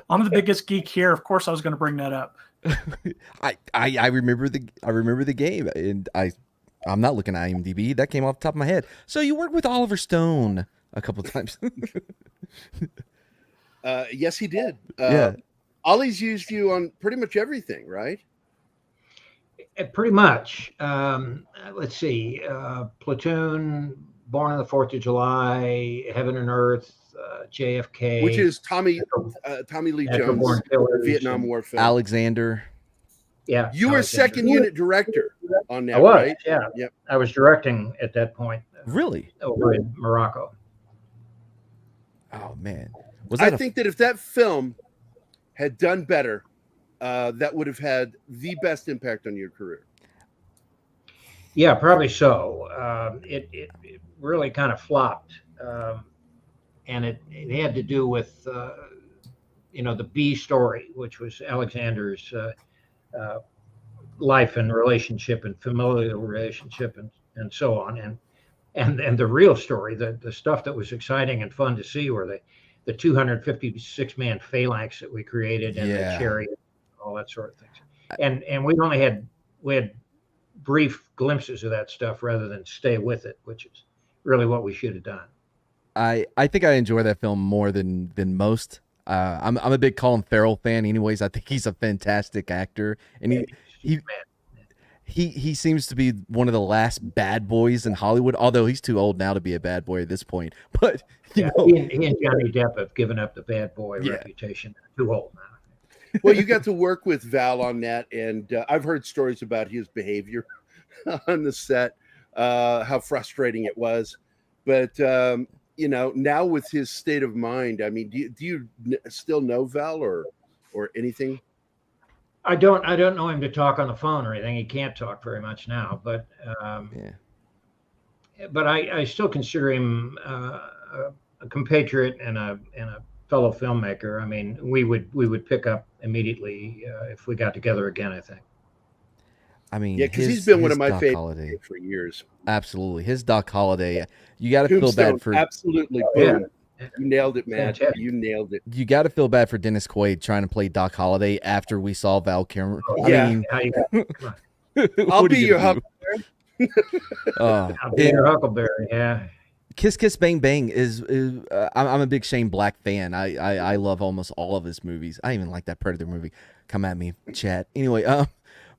I'm the biggest geek here. Of course, I was going to bring that up. I remember the game, and I'm not looking at IMDb. That came off the top of my head. So you worked with Oliver Stone a couple of times. Yes, he did. Yeah. Ollie's used you on pretty much everything, right? Pretty much. Let's see. Platoon, Born on the 4th of July, Heaven and Earth, JFK, which is Tommy Lee Jones Vietnam War film. Alexander. Yeah, you were second unit director on that. I was, right? Yeah. Yep. I was directing at that point. Really? Over in Morocco. Oh man, I think that if that film had done better, that would have had the best impact on your career. Yeah, probably so. It really kind of flopped, and it had to do with the B story, which was Alexander's life and relationship and familial relationship and so on, and the real story, the stuff that was exciting and fun to see, were the 256-man phalanx that we created and the chariot, all that sort of things. And we had brief glimpses of that stuff rather than stay with it, which is really what we should have done. I think I enjoy that film more than most. I'm a big Colin Farrell fan anyways. I think he's a fantastic actor, and he seems to be one of the last bad boys in Hollywood, although he's too old now to be a bad boy at this point. But he and Johnny Depp have given up the bad boy reputation. They're too old now. Well, you got to work with Val on that, and I've heard stories about his behavior on the set, how frustrating it was. But now with his state of mind, I mean, do you still know Val or anything? I don't know him to talk on the phone or anything. He can't talk very much now, but but I still consider him a compatriot and a fellow filmmaker. I mean, we would pick up immediately if we got together again, I think. I mean, yeah, because he's been one of my favorites for years. Absolutely, his Doc Holliday. You got to feel bad for absolutely. Boom. Yeah. You nailed it, man. You nailed it. You got to feel bad for Dennis Quaid trying to play Doc Holliday after we saw Val Kilmer. Yeah. I'll be your Huckleberry. I'll be your Huckleberry. Yeah. Kiss Kiss Bang Bang is I'm a big Shane Black fan. I love almost all of his movies. I even like that Predator movie. Come at me, chat. Anyway,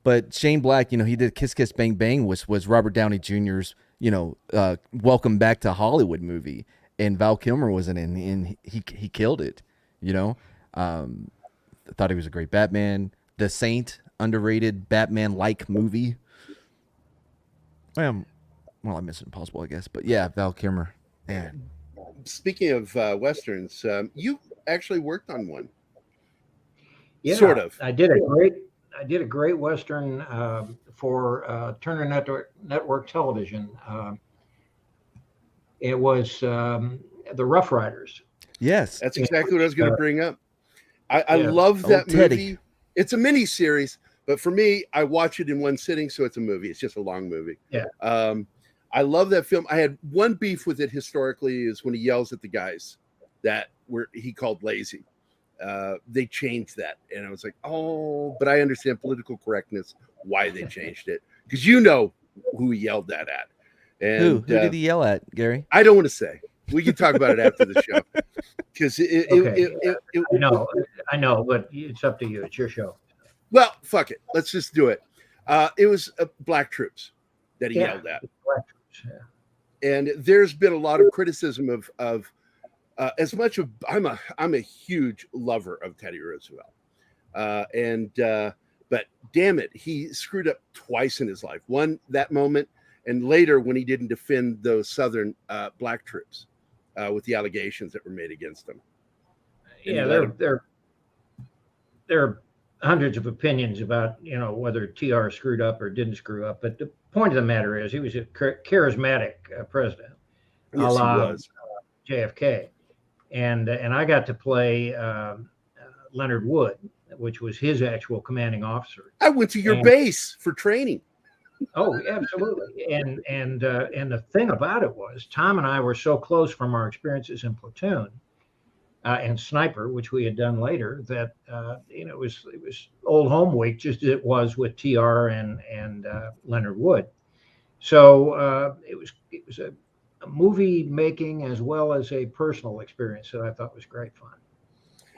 but Shane Black, he did Kiss Kiss Bang Bang was Robert Downey Jr.'s, Welcome Back to Hollywood movie, and Val Kilmer was in it, and he killed it. I thought he was a great Batman. The Saint, underrated Batman-like movie. Well, I Mission Impossible, I guess, but yeah, Val Kilmer. Man. Speaking of westerns, you actually worked on one. Yeah, sort of. I did a great western for Turner Network Television. It was The Rough Riders. Yes, that's exactly what I was going to bring up. I love that movie. It's a mini series, but for me, I watch it in one sitting, so it's a movie. It's just a long movie. Yeah. I love that film. I had one beef with it historically is when he yells at the guys that he called lazy. They changed that, and I was like, oh, but I understand political correctness why they changed it, because who he yelled that at. And who did he yell at, Gary? I don't want to say. We can talk about it after the show, because I know, but it's up to you. It's your show. Well, fuck it. Let's just do it. It was black troops that he yelled at. Black troops, yeah. And there's been a lot of criticism of as much of I'm a huge lover of Teddy Roosevelt, but damn it, he screwed up twice in his life. One, that moment, and later when he didn't defend those Southern black troops with the allegations that were made against him. Yeah, there are hundreds of opinions about whether TR screwed up or didn't screw up, but the point of the matter is he was a charismatic president, yes, he was. JFK, and I got to play Leonard Wood, which was his actual commanding officer. I went to your base for training. Oh, absolutely. And the thing about it was Tom and I were so close from our experiences in Platoon and Sniper, which we had done later, that it was old home week, just as it was with TR and Leonard Wood. So it was a movie making as well as a personal experience that I thought was great fun.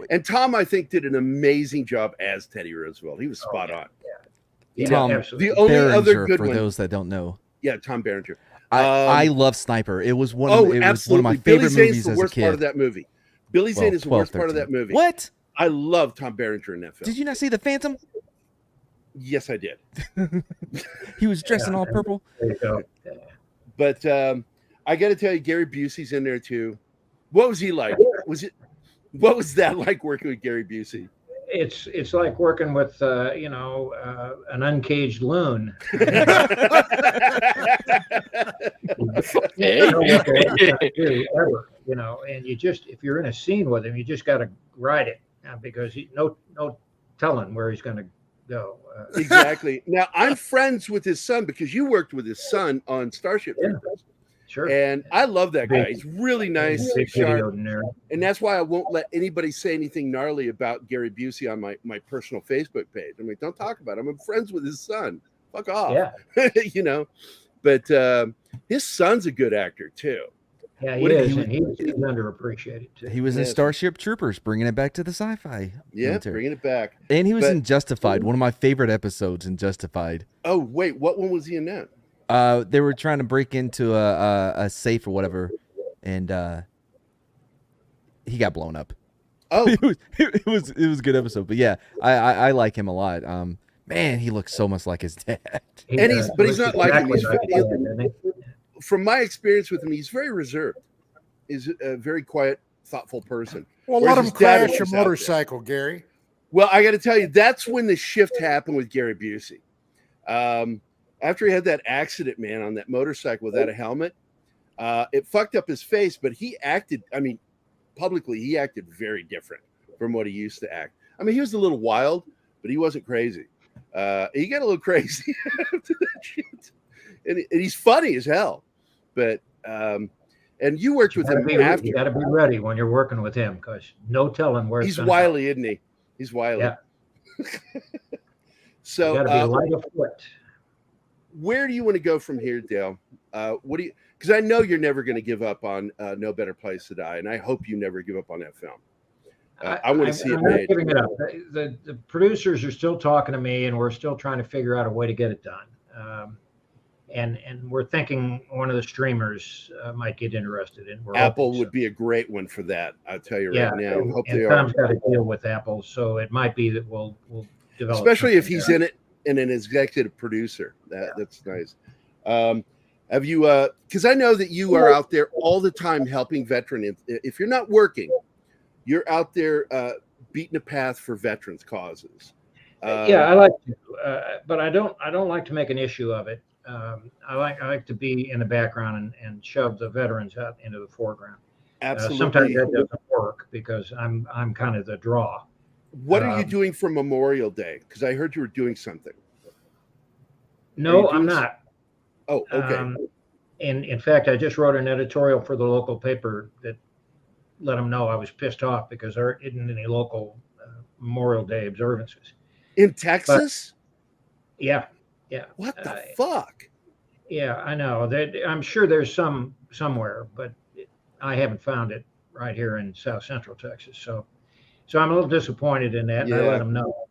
And Tom, I think, did an amazing job as Teddy Roosevelt. He was spot on. Yeah, Tom, absolutely. The only Berenger, other good for one, those that don't know. Yeah, Tom Berenger. I love Sniper. It was one. Oh, it absolutely. was one of my Billy favorite Zane's movies the as a worst kid. part of that movie. Billy Zane is the 12, worst part of 13. that movie. What? I love Tom Berenger in that film. Did you not see The Phantom? Yes, I did. He was dressed in all purple. There you go. But I got to tell you, Gary Busey's in there too. What was he like? What was that like working with Gary Busey? It's like working with an uncaged loon. And you just, if you're in a scene with him, you just got to ride it because no telling where he's going to go. Exactly. Now I'm friends with his son because you worked with his son on Starship Troopers. Sure. And I love that guy. He's really nice, sharp, and that's why I won't let anybody say anything gnarly about Gary Busey on my personal Facebook page. I'm like, don't talk about him. I'm friends with his son. Fuck off. Yeah. But his son's a good actor too. Yeah, he is, and he's underappreciated too. He was in Starship Troopers, bringing it back to the sci-fi. Yeah, military. bringing it back. And he was in Justified, one of my favorite episodes in Justified. Oh wait, what one was he in that? They were trying to break into a safe or whatever, and he got blown up. Oh, it was a good episode, but yeah, I like him a lot. Man, he looks so much like his dad. And he's not like him. From my experience with him, he's very reserved. He's a very quiet, thoughtful person. Well, let him crash a motorcycle, Gary. Well, I got to tell you, that's when the shift happened with Gary Busey. After he had that accident, man, on that motorcycle without a helmet, it fucked up his face, but he acted, publicly, he acted very different from what he used to act. He was a little wild, but he wasn't crazy. He got a little crazy after that shit. And he's funny as hell. But, and you worked with him after. You got to be ready when you're working with him because no telling where he's wily, isn't he? He's wily. Yeah. So, you got to be light of foot. Where do you want to go from here, Dale? Because I know you're never going to give up on No Better Place to Die, and I hope you never give up on that film. I want to see it made. Giving it up. The producers are still talking to me, and we're still trying to figure out a way to get it done. And we're thinking one of the streamers might get interested in. Apple would be a great one for that. I'll tell you right now. Hope they are. Tom's got to deal with Apple, so it might be that we'll develop. Especially if he's in it and an executive producer. That's nice. Have you? Because I know that you are out there all the time helping veterans. If you're not working, you're out there beating a path for veterans causes. Yeah, I like to, but I don't like to make an issue of it. I like to be in the background and shove the veterans out into the foreground. Absolutely. Sometimes that doesn't work because I'm kind of the draw. What are you doing for Memorial Day? Because I heard you were doing something. No, I'm not. Oh, okay. In fact, I just wrote an editorial for the local paper that let them know I was pissed off because there isn't any local Memorial Day observances. In Texas? But, yeah. What the fuck? Yeah, I know. I'm sure there's some somewhere, but I haven't found it right here in South Central Texas. So I'm a little disappointed in that, and I let them know.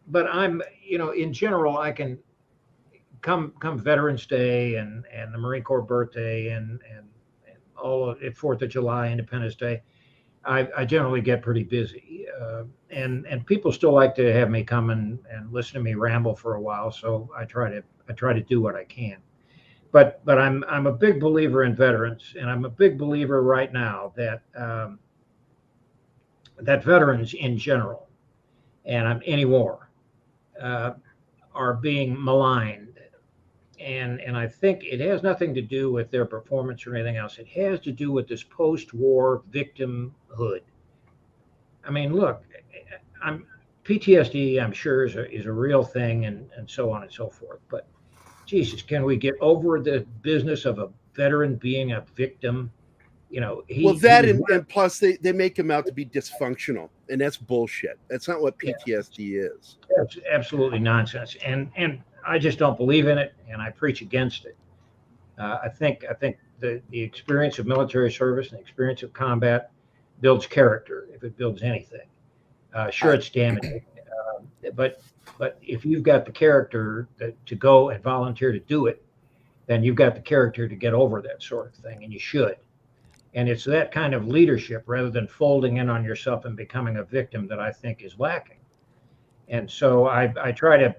But I'm, in general, I can come Veterans Day and the Marine Corps birthday and all of it, 4th of July, Independence Day. I generally get pretty busy, and people still like to have me come and listen to me ramble for a while. So I try to do what I can. But I'm a big believer in veterans, and I'm a big believer right now that that veterans in general, and any war, are being maligned. And I think it has nothing to do with their performance or anything else. It has to do with this post-war victimhood. Look, PTSD, I'm sure, is a real thing and so on and so forth. But Jesus, can we get over the business of a veteran being a victim? And plus they make him out to be dysfunctional, and that's bullshit. That's not what PTSD is. That's absolutely nonsense. And I just don't believe in it, and I preach against it. I think the experience of military service and the experience of combat builds character. If it builds anything, sure, it's damaging, but if you've got the character to go and volunteer to do it, then you've got the character to get over that sort of thing, and you should. And it's that kind of leadership rather than folding in on yourself and becoming a victim that I think is lacking. And so I try to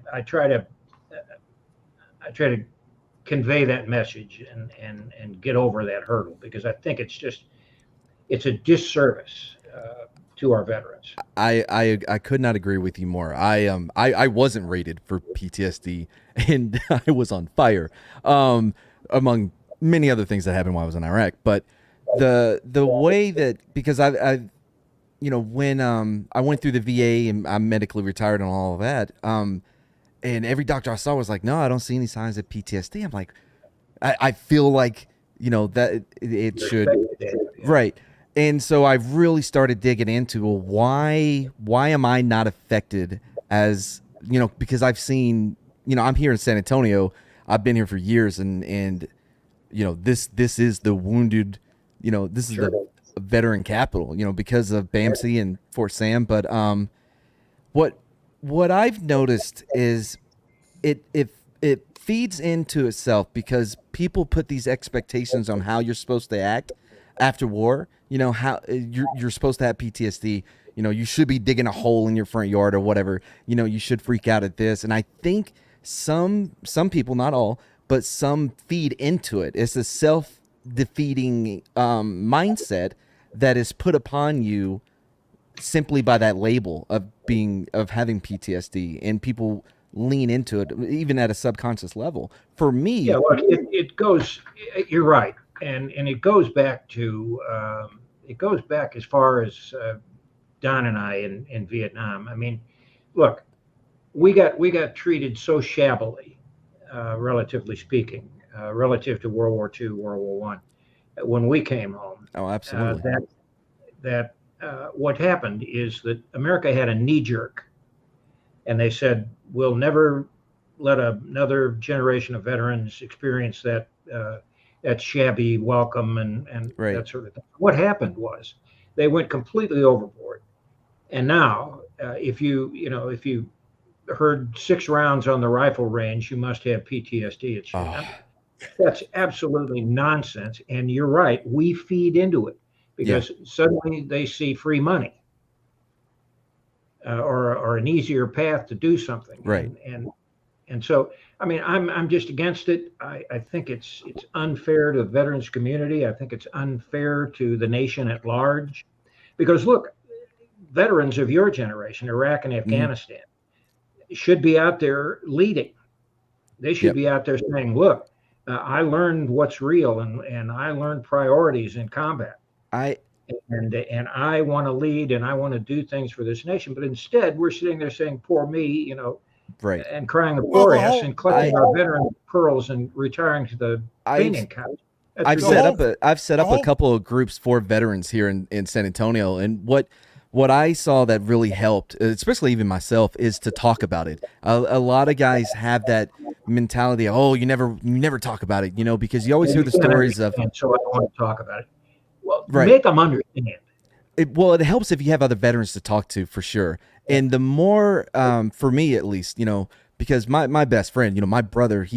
convey that message and get over that hurdle, because I think it's a disservice to our veterans. I could not agree with you more. I wasn't rated for PTSD, and I was on fire, among many other things that happened while I was in Iraq. But the way that, because I when I went through the VA and I'm medically retired and all of that, and every doctor I saw was like, no, I don't see any signs of PTSD. I'm like, I feel like that it should, right. And so I've really started digging into, well, why am I not affected as, because I've seen, I'm here in San Antonio. I've been here for years, and this is the wounded, this is the veteran capital, because of BAMC and Fort Sam. But what I've noticed is it feeds into itself, because people put these expectations on how you're supposed to act after war. How you're supposed to have PTSD. You should be digging a hole in your front yard or whatever. You should freak out at this. And I think some people, not all, but some feed into it. It's a self-defeating mindset that is put upon you simply by that label of having PTSD, and people lean into it even at a subconscious level. For me, yeah, look, it goes. You're right. And it goes back to as far as Don and I in Vietnam. I mean, look, we got treated so shabbily, relatively speaking, relative to World War II, World War I, when we came home. Oh, absolutely. That what happened is that America had a knee jerk, and they said, we'll never let another generation of veterans experience that shabby welcome and right. that sort of thing. What happened was they went completely overboard. And now, if you heard 6 rounds on the rifle range, you must have PTSD. That's absolutely nonsense. And you're right, we feed into it, because suddenly they see free money or an easier path to do something. Right. And so, I mean, I'm just against it. I think it's unfair to the veterans community. I think it's unfair to the nation at large, because look, veterans of your generation, Iraq and Afghanistan, should be out there leading. They should be out there saying, look, I learned what's real, and I learned priorities in combat. And I want to lead, and I want to do things for this nation. But instead, we're sitting there saying, poor me, right, and crying a poor ass and clutching our veteran pearls and retiring to the fainting couch. I've set up a couple of groups for veterans here in San Antonio, and what I saw that really helped, especially even myself, is to talk about it. A lot of guys have that mentality. Oh, you never talk about it, because you always hear the stories of. So I don't want to talk about it. Well, right. Make them understand. It helps if you have other veterans to talk to, for sure. And the more, for me at least, because my best friend, my brother,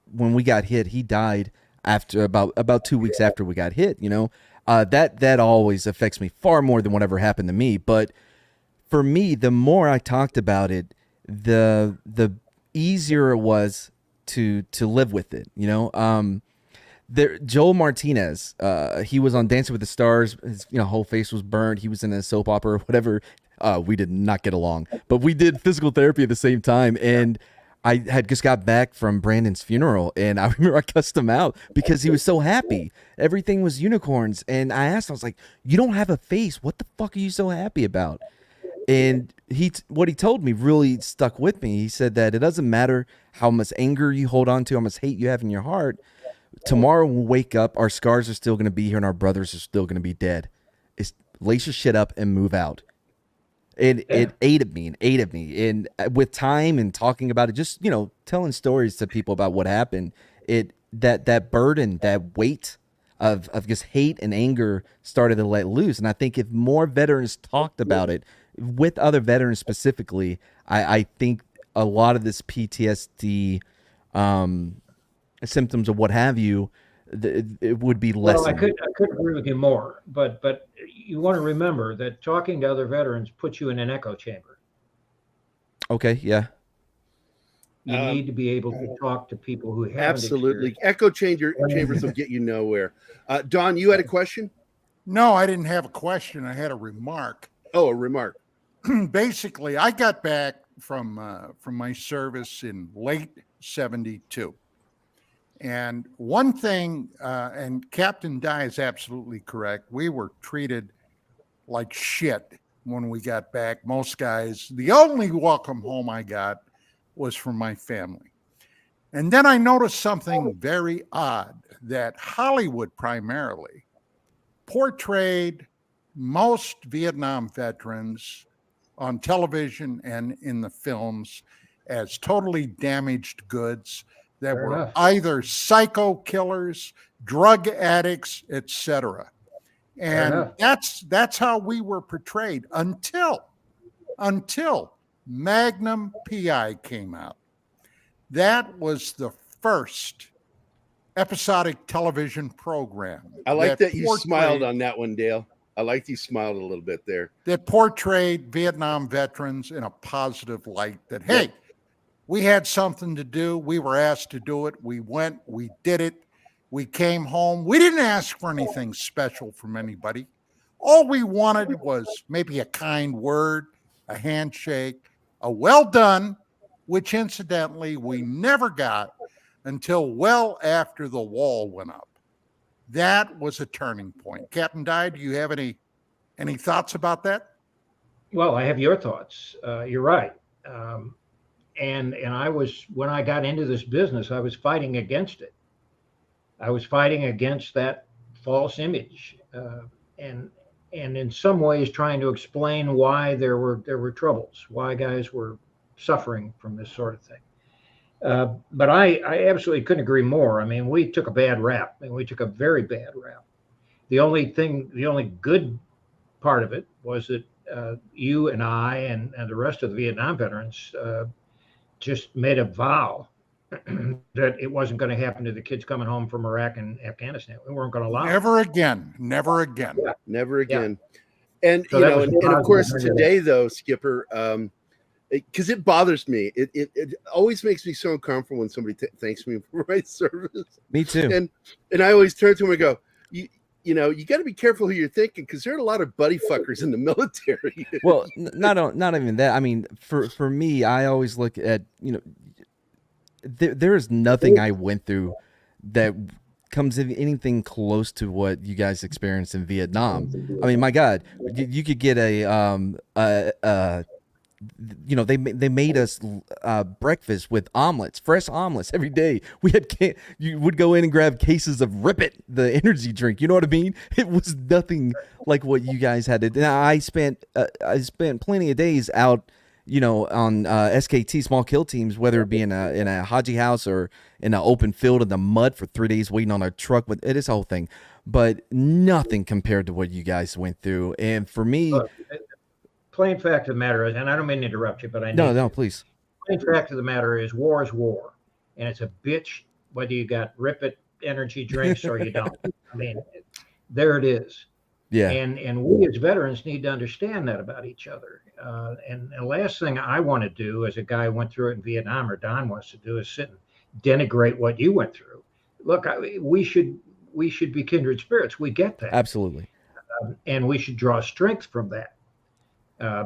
when we got hit, he died after about 2 weeks after we got hit. That always affects me far more than whatever happened to me. But for me, the more I talked about it, the easier it was to live with it. Joel Martinez, he was on Dancing with the Stars. His whole face was burned. He was in a soap opera or whatever. We did not get along, but we did physical therapy at the same time. And I had just got back from Brandon's funeral, and I remember I cussed him out because he was so happy. Everything was unicorns. And I asked him, I was like, you don't have a face. What the fuck are you so happy about? And what he told me really stuck with me. He said that it doesn't matter how much anger you hold on to, how much hate you have in your heart. Tomorrow we'll wake up, our scars are still going to be here, and our brothers are still going to be dead. It's lace your shit up and move out. And it ate at me. And with time and talking about it, just, telling stories to people about what happened, that burden, that weight of just hate and anger started to let loose. And I think if more veterans talked about it with other veterans specifically, I think a lot of this PTSD symptoms or what have you, it would be less. Well, I could agree with you more, but you want to remember that talking to other veterans puts you in an echo chamber. Okay, yeah. You need to be able to talk to people who haven't absolutely. Echo chambers will get you nowhere. Don, you had a question? No, I didn't have a question. I had a remark. Oh, a remark. Basically, I got back from my service in late '72. And one thing, and Captain Dye is absolutely correct, we were treated like shit when we got back. Most guys, the only welcome home I got was from my family. And then I noticed something very odd, that Hollywood primarily portrayed most Vietnam veterans on television and in the films as totally damaged goods that were either psycho killers, drug addicts, etc. And that's how we were portrayed until Magnum PI came out. That was the first episodic television program. I like that you smiled on that one, Dale. I liked you smiled a little bit there. That portrayed Vietnam veterans in a positive light, that, hey, we had something to do. We were asked to do it. We went, we did it. We came home. We didn't ask for anything special from anybody. All we wanted was maybe a kind word, a handshake, a well done, which incidentally we never got until well after the wall went up. That was a turning point. Captain Dye, do you have any thoughts about that? Well, I have your thoughts. You're right. And I was, when I got into this business, I was fighting against it. I was fighting against that false image, and in some ways trying to explain why there were troubles, why guys were suffering from this sort of thing. But I absolutely couldn't agree more. I mean, we took a bad rap, and we took a very bad rap. The only good part of it was that you and I and the rest of the Vietnam veterans just made a vow that it wasn't going to happen to the kids coming home from Iraq and Afghanistan. We weren't going to allow never again. Never again. Yeah. Never again. Yeah. And so and of course today though, Skipper, because it bothers me. It always makes me so uncomfortable when somebody thanks me for my service. Me too. And I always turn to them and go, you got to be careful who you're thinking, because there are a lot of buddy fuckers in the military. Well, not even that. I mean, for me, I always look at, there is nothing I went through that comes in anything close to what you guys experienced in Vietnam. I mean, my God, you could get they made us breakfast with omelets, fresh omelets every day. We had you would go in and grab cases of Rip It, the energy drink. You know what I mean? It was nothing like what you guys had to. Now I spent plenty of days out, on SKT, small kill teams, whether it be in a Haji house or in an open field in the mud for 3 days waiting on a truck with this whole thing, but nothing compared to what you guys went through. And for me. Plain fact of the matter is, and I don't mean to interrupt you, but I need No, please. Plain fact of the matter is, war is war, and it's a bitch whether you got Rip It energy drinks or you don't. I mean, there it is. Yeah. And we as veterans need to understand that about each other. And the last thing I want to do as a guy who went through it in Vietnam, or Don wants to do, is sit and denigrate what you went through. Look, we should be kindred spirits. We get that. Absolutely. And we should draw strength from that.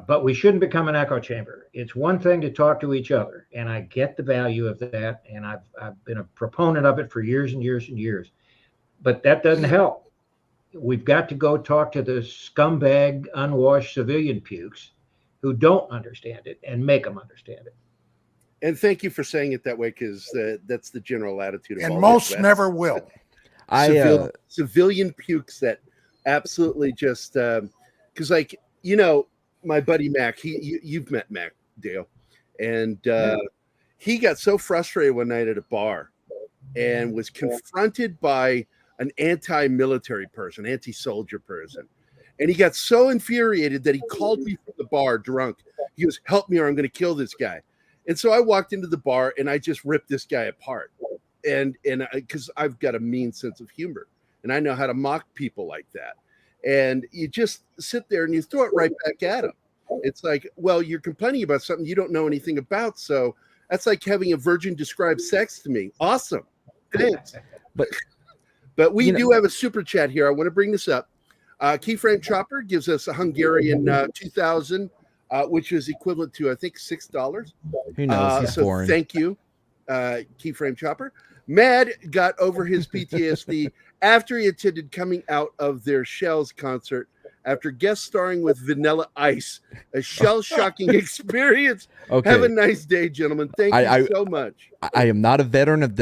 But we shouldn't become an echo chamber. It's one thing to talk to each other, and I get the value of that, and I've been a proponent of it for years and years and years. But that doesn't help. We've got to go talk to the scumbag, unwashed civilian pukes who don't understand it, and make them understand it. And thank you for saying it that way, because that's the general attitude of all. And most never will. Civilian pukes that absolutely just because, my buddy Mac, you've met Mac, Dale, and he got so frustrated one night at a bar and was confronted by an anti-military person, anti-soldier person. And he got so infuriated that he called me from the bar drunk. He goes, "Help me or I'm going to kill this guy." And so I walked into the bar and I just ripped this guy apart. and because I've got a mean sense of humor, and I know how to mock people like that. And you just sit there and you throw it right back at them. It's like, well, you're complaining about something you don't know anything about. So that's like having a virgin describe sex to me. Awesome. Thanks. But we do have a super chat here. I want to bring this up. Keyframe Chopper gives us a Hungarian 2000, which is equivalent to, I think, $6. Who knows? He's so boring. Thank you, Keyframe Chopper. Mad got over his PTSD after he attended Coming Out of Their Shells concert after guest starring with Vanilla Ice. A shell-shocking experience. Okay. Have a nice day, gentlemen. Thank you so much. I am not a veteran of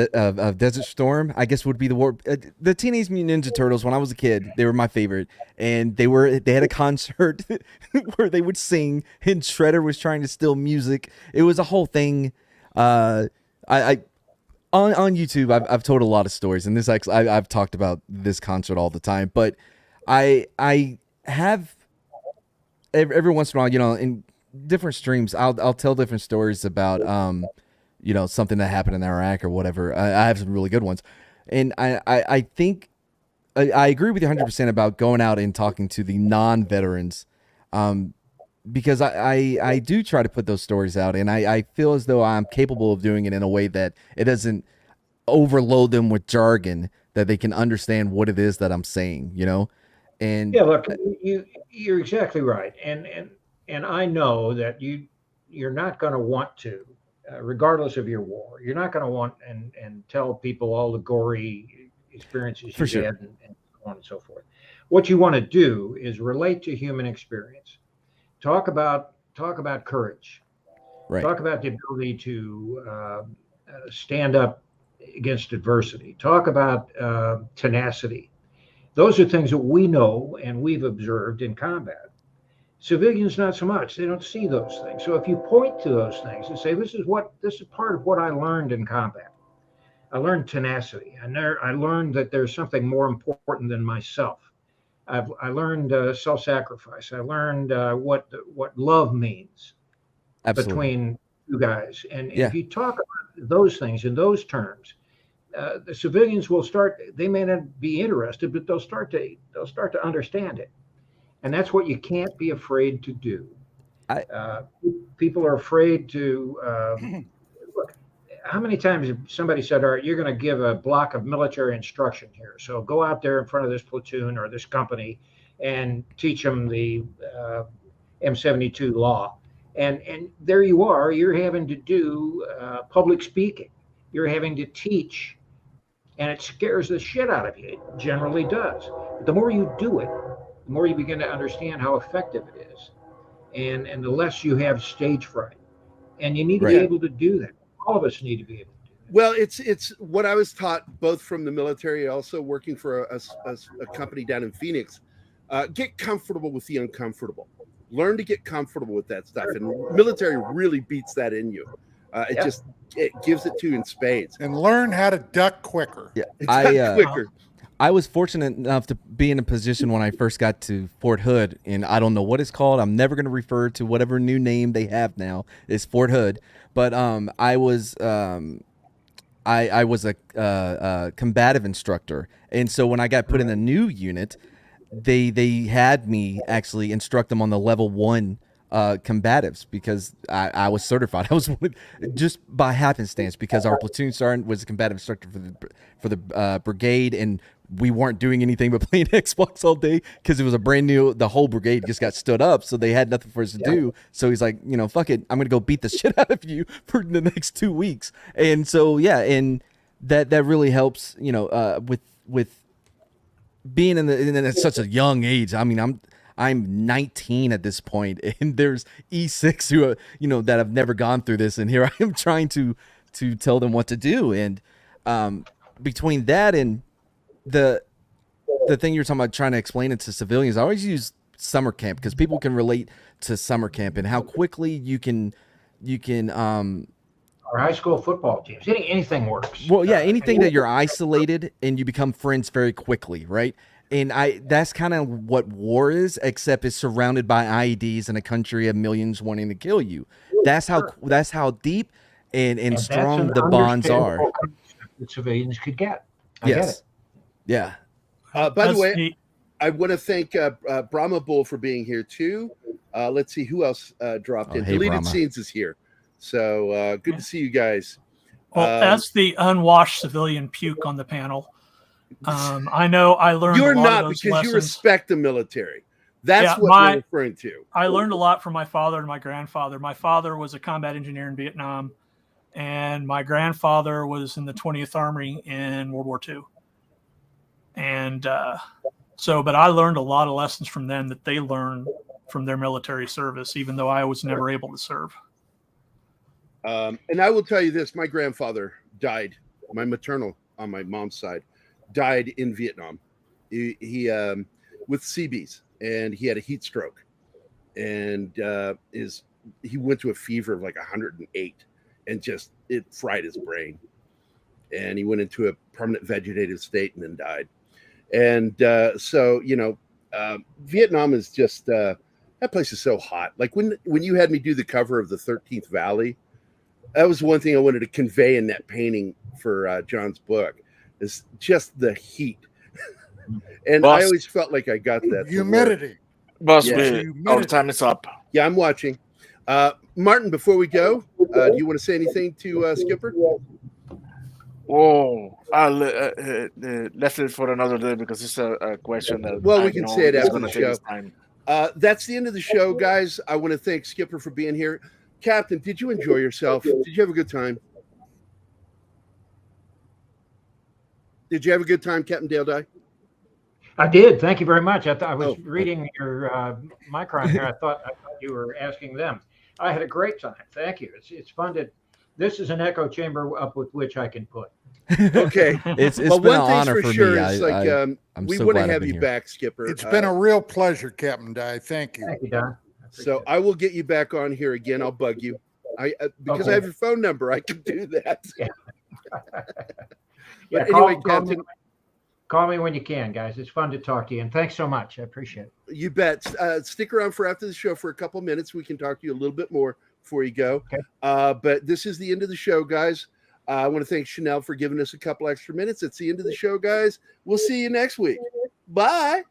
Desert Storm. I guess would be the word. The Teenage Mutant Ninja Turtles, when I was a kid, they were my favorite. And they had a concert where they would sing, and Shredder was trying to steal music. It was a whole thing. On YouTube, I've told a lot of stories, and I've talked about this concert all the time. But I have every once in a while, in different streams, I'll tell different stories about something that happened in Iraq or whatever. I have some really good ones, and I think I agree with you 100% about going out and talking to the non-veterans. Because I do try to put those stories out, and I feel as though I'm capable of doing it in a way that it doesn't overload them with jargon, that they can understand what it is that I'm saying, And yeah, look, you're exactly right, and I know that you're not going to want to, regardless of your war, you're not going to want and tell people all the gory experiences you had and so on and so forth. What you want to do is relate to human experience. Talk about courage. Right. Talk about the ability to stand up against adversity. Talk about tenacity. Those are things that we know and we've observed in combat. Civilians, not so much. They don't see those things. So if you point to those things and say, this is part of what I learned in combat. I learned tenacity. I learned that there's something more important than myself. I learned self-sacrifice. I learned what love means. Absolutely. Between two guys. And if you talk about those things in those terms, the civilians will start. They may not be interested, but they'll start to understand it. And that's what you can't be afraid to do. People are afraid to look. How many times have somebody said, all right, you're going to give a block of military instruction here. So go out there in front of this platoon or this company and teach them the M72 law. And there you are, you're having to do public speaking. You're having to teach, and it scares the shit out of you. It generally does. But the more you do it, the more you begin to understand how effective it is. And the less you have stage fright. And you need to be able to do that. All of us need to be able to do that. Well, it's what I was taught both from the military, also working for a company down in Phoenix. Get comfortable with the uncomfortable. Learn to get comfortable with that stuff. And military really beats that in you. It gives it to you in spades. And learn how to duck quicker. Yeah, quicker. I was fortunate enough to be in a position when I first got to Fort Hood, and I don't know what it's called. I'm never going to refer to whatever new name they have now. It's Fort Hood. But I was a combative instructor, and so when I got put in a new unit, they had me actually instruct them on the level 1 combatives because I was certified. I was just by happenstance because our platoon sergeant was a combative instructor for the brigade, and we weren't doing anything but playing Xbox all day because it was a brand new. The whole brigade just got stood up, so they had nothing for us to do. So he's like, fuck it, I'm gonna go beat the shit out of you for the next 2 weeks. And so and that really helps. With being in such a young age. I mean, I'm 19 at this point, and there's E6 who that have never gone through this, and here I am trying to tell them what to do. And between that and the thing you're talking about, trying to explain it to civilians, I always use summer camp because people can relate to summer camp and how quickly you can. Or high school football teams, anything works. Well, yeah, anything that you're isolated and you become friends very quickly, right? And that's kind of what war is, except it's surrounded by IEDs in a country of millions wanting to kill you. That's how deep and strong the bonds are. that civilians could get. I get it. Yeah. By the way, I want to thank Brahma Bull for being here too. Let's see who else dropped in. Hey, Deleted Brahma. Scenes is here. So good to see you guys. Well, that's the unwashed civilian puke on the panel. I know I learned You're a lot not of those because lessons. you respect the military. That's what we're referring to. I learned a lot from my father and my grandfather. My father was a combat engineer in Vietnam, and my grandfather was in the 20th Army in World War II. And but I learned a lot of lessons from them that they learned from their military service, even though I was never able to serve. And I will tell you this, my grandfather died, my maternal on my mom's side, died in Vietnam. He with CBs, and he had a heat stroke, and he went to a fever of like 108, and just it fried his brain, and he went into a permanent vegetative state and then died. And so Vietnam is just that place is so hot. Like when you had me do the cover of the 13th Valley, that was one thing I wanted to convey in that painting for John's book, is just the heat. And Boss, I always felt like I got that. Humidity. Boss, Yeah. our time is up. Yeah, I'm watching. Martin, before we go, do you want to say anything to Skipper? Oh, I left it for another day because it's a question that. Well, we can say it after the show. Time. That's the end of the show, guys. I want to thank Skipper for being here. Captain, did you enjoy yourself? Did you have a good time? Did you have a good time, Captain Dale Dye? I did. Thank you very much. I was reading your micron here. I thought you were asking them. I had a great time. Thank you. It's fun to. This is an echo chamber up with which I can put. Okay. It's well, been one an thing's honor for for sure. me. It's like we so want to glad I've have been you here. back, Skipper. It's been a real pleasure, Captain Dye. Thank you. Thank you, Don. So I will get you back on here again. I'll bug you. Because I have your phone number, I can do that. Yeah. But anyway, Captain. Call me when you can, guys. It's fun to talk to you, and thanks so much. I appreciate it. You bet. Stick around for after the show for a couple minutes. We can talk to you a little bit more before you go. Okay. But this is the end of the show, guys. I want to thank Chanel for giving us a couple extra minutes. It's the end of the show, guys. We'll see you next week. Bye.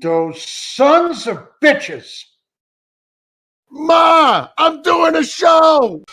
Those sons of bitches. Ma, I'm doing a show.